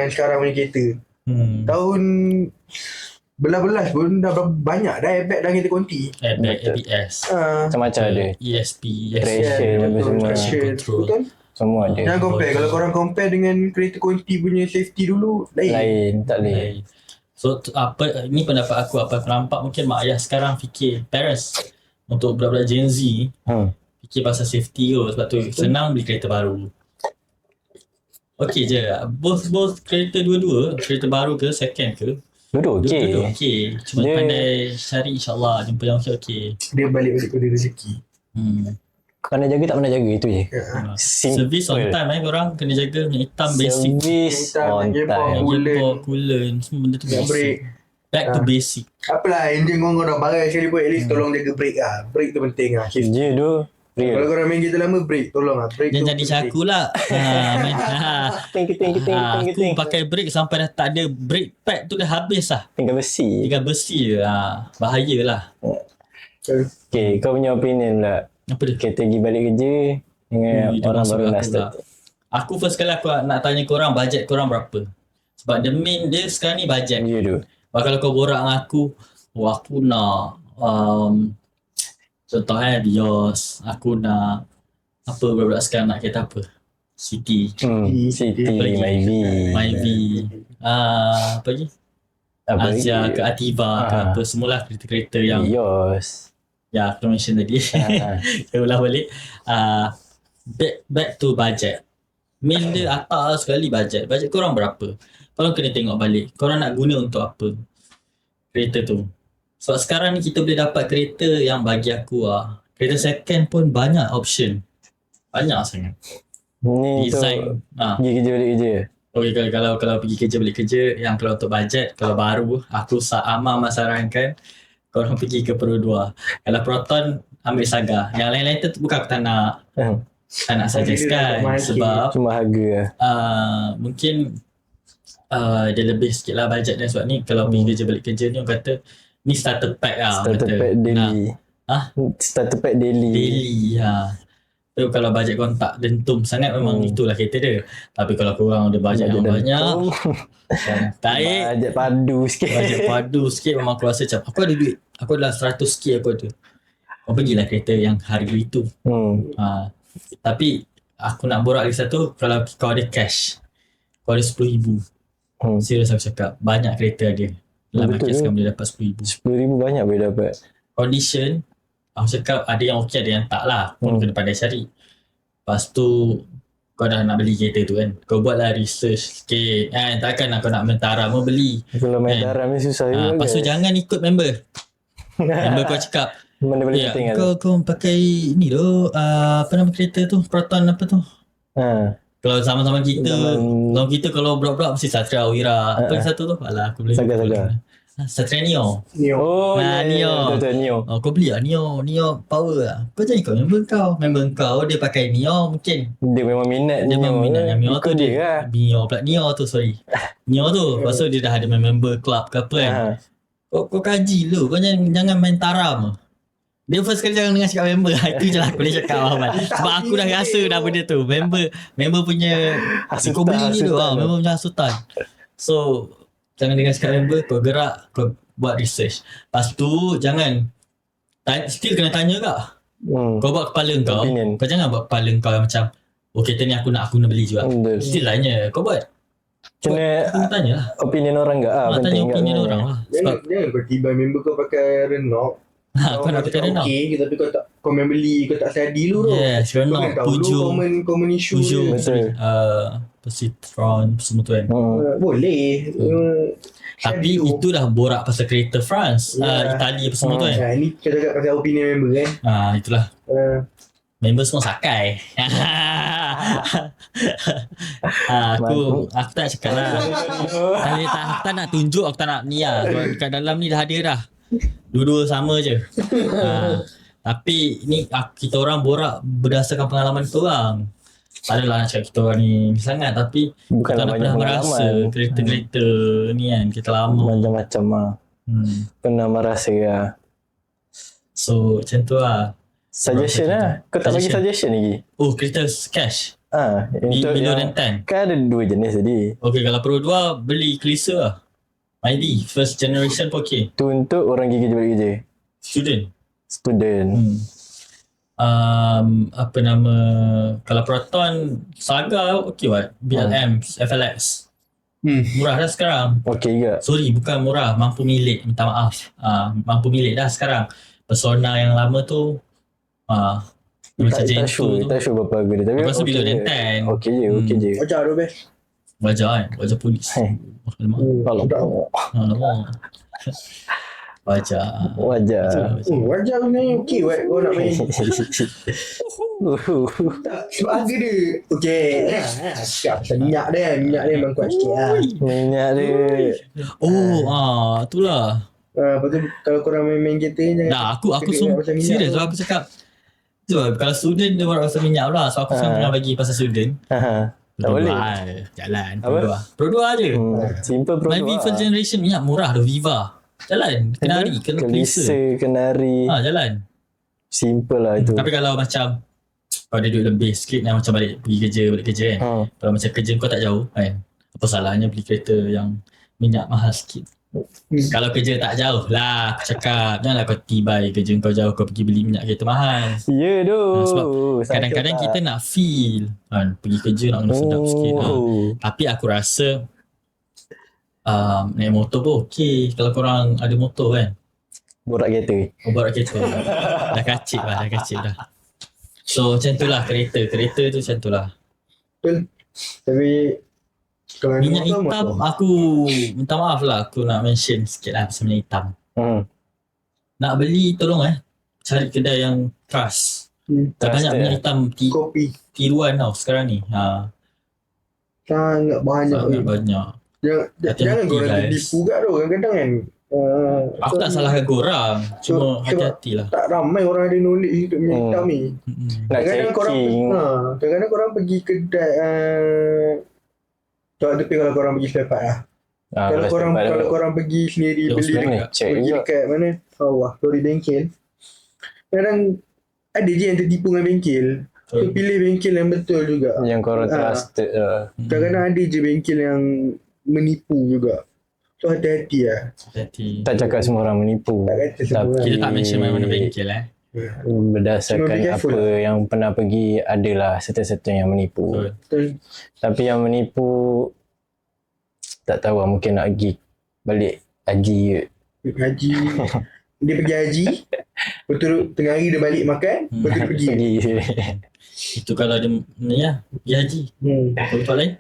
sekarang punya kereta. Tahun belas pun dah banyak dah airbag dalam kereta konti. Airbag, ABS, Macam-macam ada. ESP, Traction apa semua. Betul. Semua ada. Jangan compare. Kalau korang compare dengan kereta konti punya safety dulu, Lain. Tak boleh. So ni pendapat aku, apa aku nampak mungkin mak ayah sekarang fikir, parents untuk budak-budak Gen Z fikir pasal safety tu, sebab tu senang beli kereta baru. Okey je, both kereta dua-dua, kereta baru ke second ke, Duduk okey. okey. Cuma pandai cari, insyaAllah jumpa yang okey. Dia balik-balik pada rezeki. Pandai jaga tak pandai jaga, itu je. Service on time korang kena jaga. Yang hitam basic, Service on time. coolant, semua benda tu basic. Break. Back to basic. Apalah, enjin korang dah barai sekali pun, at least tolong jaga brake lah. Brake tu penting lah. Je tu. Kalau korang main kereta lama, brake tolong lah. Brake tu Jangan jadi macam aku lah. Aku pakai brake sampai dah tak ada brake pad tu dah habis lah. Tinggal besi. Tinggal besi je. Bahaya lah. Okay, kau punya opinion pula. Apa dia? Kita pergi balik kerja dengan orang baru nak start. Aku first kali aku nak tanya korang, bajet korang berapa? Sebab the main dia sekarang ni bajet. Ya tu. Kalau kau borak dengan aku, aku nak contoh Vios, aku nak apa, budak-budak sekarang nak kereta apa? City, City, Myvi, apa lagi? Asia ke Ativa ke apa, semualah kereta-kereta yang Vios. ya aku mention tadi. Saya ulang balik. Back to budget. Main dia atas sekali budget. Budget korang berapa? Korang kena tengok balik. Korang nak guna untuk apa kereta tu? Sebab sekarang ni kita boleh dapat kereta yang bagi aku kereta second pun banyak option. Banyak sangat. Ni Design. Pergi kerja balik kerja. Okay, kalau pergi kerja balik kerja, yang kalau untuk budget, kalau baru, aku sarankan korang pergi ke Pro 2. Kalau Proton, ambil Saga. Yang lain-lain tu bukan aku tak nak. Tak nak suggest kan. Sebab cuma harga mungkin dia lebih sikit lah budget dia. Sebab ni kalau pergi kerja balik kerja ni, orang kata ni starter pack lah. Starter pack daily. Starter pack daily. So, kalau bajet korang tak dentum sangat, memang itulah kereta dia. Tapi kalau korang ada bajet yang banyak, tarik bajet padu sikit. Bajet padu sikit, memang aku rasa macam aku ada duit, aku adalah 100k aku ada. Kau pergilah kereta yang harga itu. Tapi aku nak borak lagi satu, kalau kau ada cash, kau ada RM10,000. Serius aku cakap, banyak kereta ada. Dalam market sekarang boleh dapat RM10,000. RM10,000 banyak boleh dapat. Condition, aku cakap ada yang okey, ada yang tak lah. Kau kena pandai cari. Lepas tu kau dah nak beli kereta tu kan, kau buatlah research sikit kan. Takkan kau nak mentara mau beli. Kalau main daram ni susah juga. Lepas tu jangan ikut member. Member kau cakap, mana boleh setting kau pakai ni tu, apa nama kereta tu, Proton apa tu. Kalau sama-sama kita, kalau budak-budak mesti Satria, Wira. Apa yang satu tu? Alah, aku boleh. Saga. Satria Neo. Oh, Neo. Neo. Kau beli lah Neo power lah. Kau jangan ikut member kau dia pakai Neo mungkin. Dia memang minat Dia memang minat yang Neo tu. Dia lah. Neo tu sorry. Neo tu. Lepas tu dia dah ada member club ke apa kan. Kau kaji dulu. Kau jangan main taram. Dia first kali jangan dengar cakap member. Itu je lah aku boleh cakap Ahmad. Sebab aku dah rasa dah benda tu. Member punya kau beli ni tu. Member punya hasutan. So jangan dengar cakap member. Kau gerak, kau buat research. Lepas tu jangan still kena tanya kak. Kau buat kepala kau. Kau jangan buat kepala kau yang macam kereta ni aku nak beli juga. Still tanya. Kau buat. Kena tanya lah. Opinion orang ke? Tanya opinion orang lah. Jangan kau tiba member kau pakai Renault. Kau nak pakai Renault. Okay, tapi kau main beli, kau tak study dulu tu. Yes, Renault, Peugeot, common issue. Citroen, semua tu kan. Boleh. Tapi itu dah borak pasal kereta France, Itali apa semua tu kan. Ni kita cakap pasal opinion member kan. Itulah. Member semua sakai. Aku tak cakap lah. Aku tak nak tunjuk, aku tak nak ni lah. Sebab kat dalam ni dah ada dah. Dua-dua sama je. Tapi ni kita orang borak berdasarkan pengalaman kita orang. Tak adalah nak cakap kita orang ni sangat, tapi Bukanlah kita banyak pernah merasa pengalaman. kereta-kereta ni kan, kereta lama. Macam-macam lah. Pernah merasa lah. So macam tu lah. Suggestion lah. Kau tak bagi suggestion lagi? Oh, kereta cash. Untuk Below yang, than 10. kan ada dua jenis tadi. Okay, kalau Pro 2 beli Kelisa lah. ID first generation pun okay. Tu untuk orang gigi balik kerja. Student. Apa nama, kalau Proton Saga okay what, BLM, FLX murah dah sekarang. Okay juga. Sorry, bukan murah, mampu milik, minta maaf. Mampu milik dah sekarang. Persona yang lama tu macam Tak Gen 2 sure berapa harga dia. Tapi aku rasa below je. than 10. Okay je. Wajar tu best. Wajar kan, wajar polis. Alamak. Alamak. Wajar. Wajar. Wajar sebenarnya okey buat kau nak main. Sebab harga dia okey. Cakap pasal minyak dia memang kuat sikit lah. Minyak dia. Itulah. Lepas tu kalau korang main kereta jangan. Dah aku serius lah aku cakap. Sebab kalau student dia buat pasal minyak pula. So aku sekarang tengah bagi pasal student. Tak boleh. Jalan. Apa? Pro 2 je. Simple Pro 2. Myvi first generation minyak murah tu, Viva. Jalan. Kenari. Kelisa, Kenari. Jalan. Simple lah itu. Tapi kalau macam kau ada duit lebih sikit dan macam balik kerja kan. Kalau macam kerja kau tak jauh kan. Apa salahnya beli kereta yang minyak mahal sikit. Kalau kerja tak jauh lah aku cakap, janganlah kau tibai kerja kau jauh kau pergi beli minyak kereta mahal. Ya doh. Sebab kadang-kadang kita nak feel kan, pergi kerja nak kena sedap sikit. Tapi aku rasa naik motor pun okey kalau korang ada motor kan. Borak kereta. Borak kereta. dah kacip dah. So macam tu lah kereta tu macam tu lah. Betul. Tapi kalau Minyak motor, hitam motor. aku minta maaf lah, aku nak mention sikit lah pasal minyak hitam. Nak beli tolong cari kedai yang trust. Tak banyak minyak hitam Kopi tiruan tau sekarang ni. sangat banyak. Banyak. Jangan korang guys. tertipu kat tu kadang-kadang kan. Aku tak salahkan korang, cuma Sebab hati-hati lah. Tak ramai orang ada knowledge hidup minyak hitam ni. Nak Kadang-kadang checking. kadang-kadang korang pergi kedai tapi kalau korang pergi selepas lah. Kalau korang pergi sendiri Jauh beli sebenarnya. Check pergi juga. dekat mana? Allah, lori bengkel. Kadang ada je yang tertipu dengan bengkel. So pilih bengkel yang betul juga. Yang korang trusted lah. Kadang-kadang ada je bengkel yang menipu juga. So hati-hati lah. Hati-hati. Tak cakap semua orang menipu. Tak kata semua. Kita tak mention mana-mana bengkel Berdasarkan Cuma be careful apa yang pernah pergi, adalah certain yang menipu. Betul. Tapi yang menipu tak tahu lah, mungkin nak pergi balik haji. Haji. Dia pergi haji. Betul tengah hari dia balik makan. Betul dia pergi. Itu kalau dia ni lah, pergi haji. Tempat lain.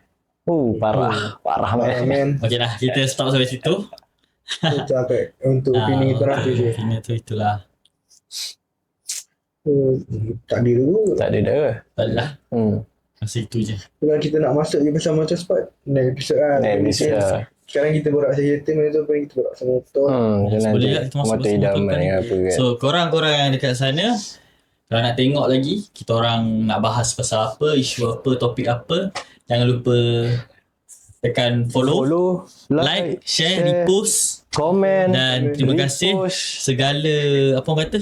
Parah man. Man. Okey dah, kita stop sampai situ. Cakap untuk opini korang tu je. Opini tu itulah. Tak ada tu. Tak ada dah. Tak ada lah. Masa itu je. Kalau kita nak masuk je pasal motorsport, next episode lah. Sekarang kita borak pasal kereta, mana tu apa kita borak pasal motor. Boleh lah kita masuk motor idaman ke apa kan. So korang-korang yang dekat sana, kalau nak tengok lagi kita orang nak bahas pasal apa, isu apa, topik apa, jangan lupa tekan follow, like, share, repost, komen dan terima kasih repost. segala apa orang kata,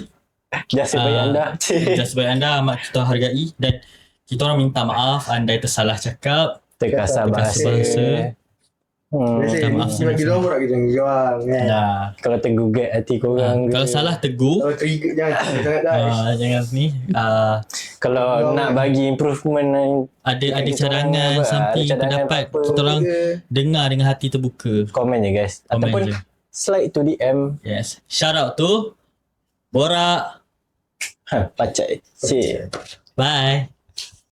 Jasa baik anda. jasa baik anda amat kita hargai, dan kita orang minta maaf andai tersalah cakap, Terkasar bahasa. Biasa maaf sebab kita orang borak kita orang kan. Nah, Kalau tergugat hati korang kalau ke. salah tegur, Kalau trigger jangan sangat guys. jangan ni, Kalau nak bagi improvement, ada kita cadangan, orang something, ada cadangan pendapat, apa-apa kita orang dengar dengan hati terbuka. komen je guys. Komen Ataupun je. slide to DM. Yes. Shout out to Borak. Pacai. Cik. Bye.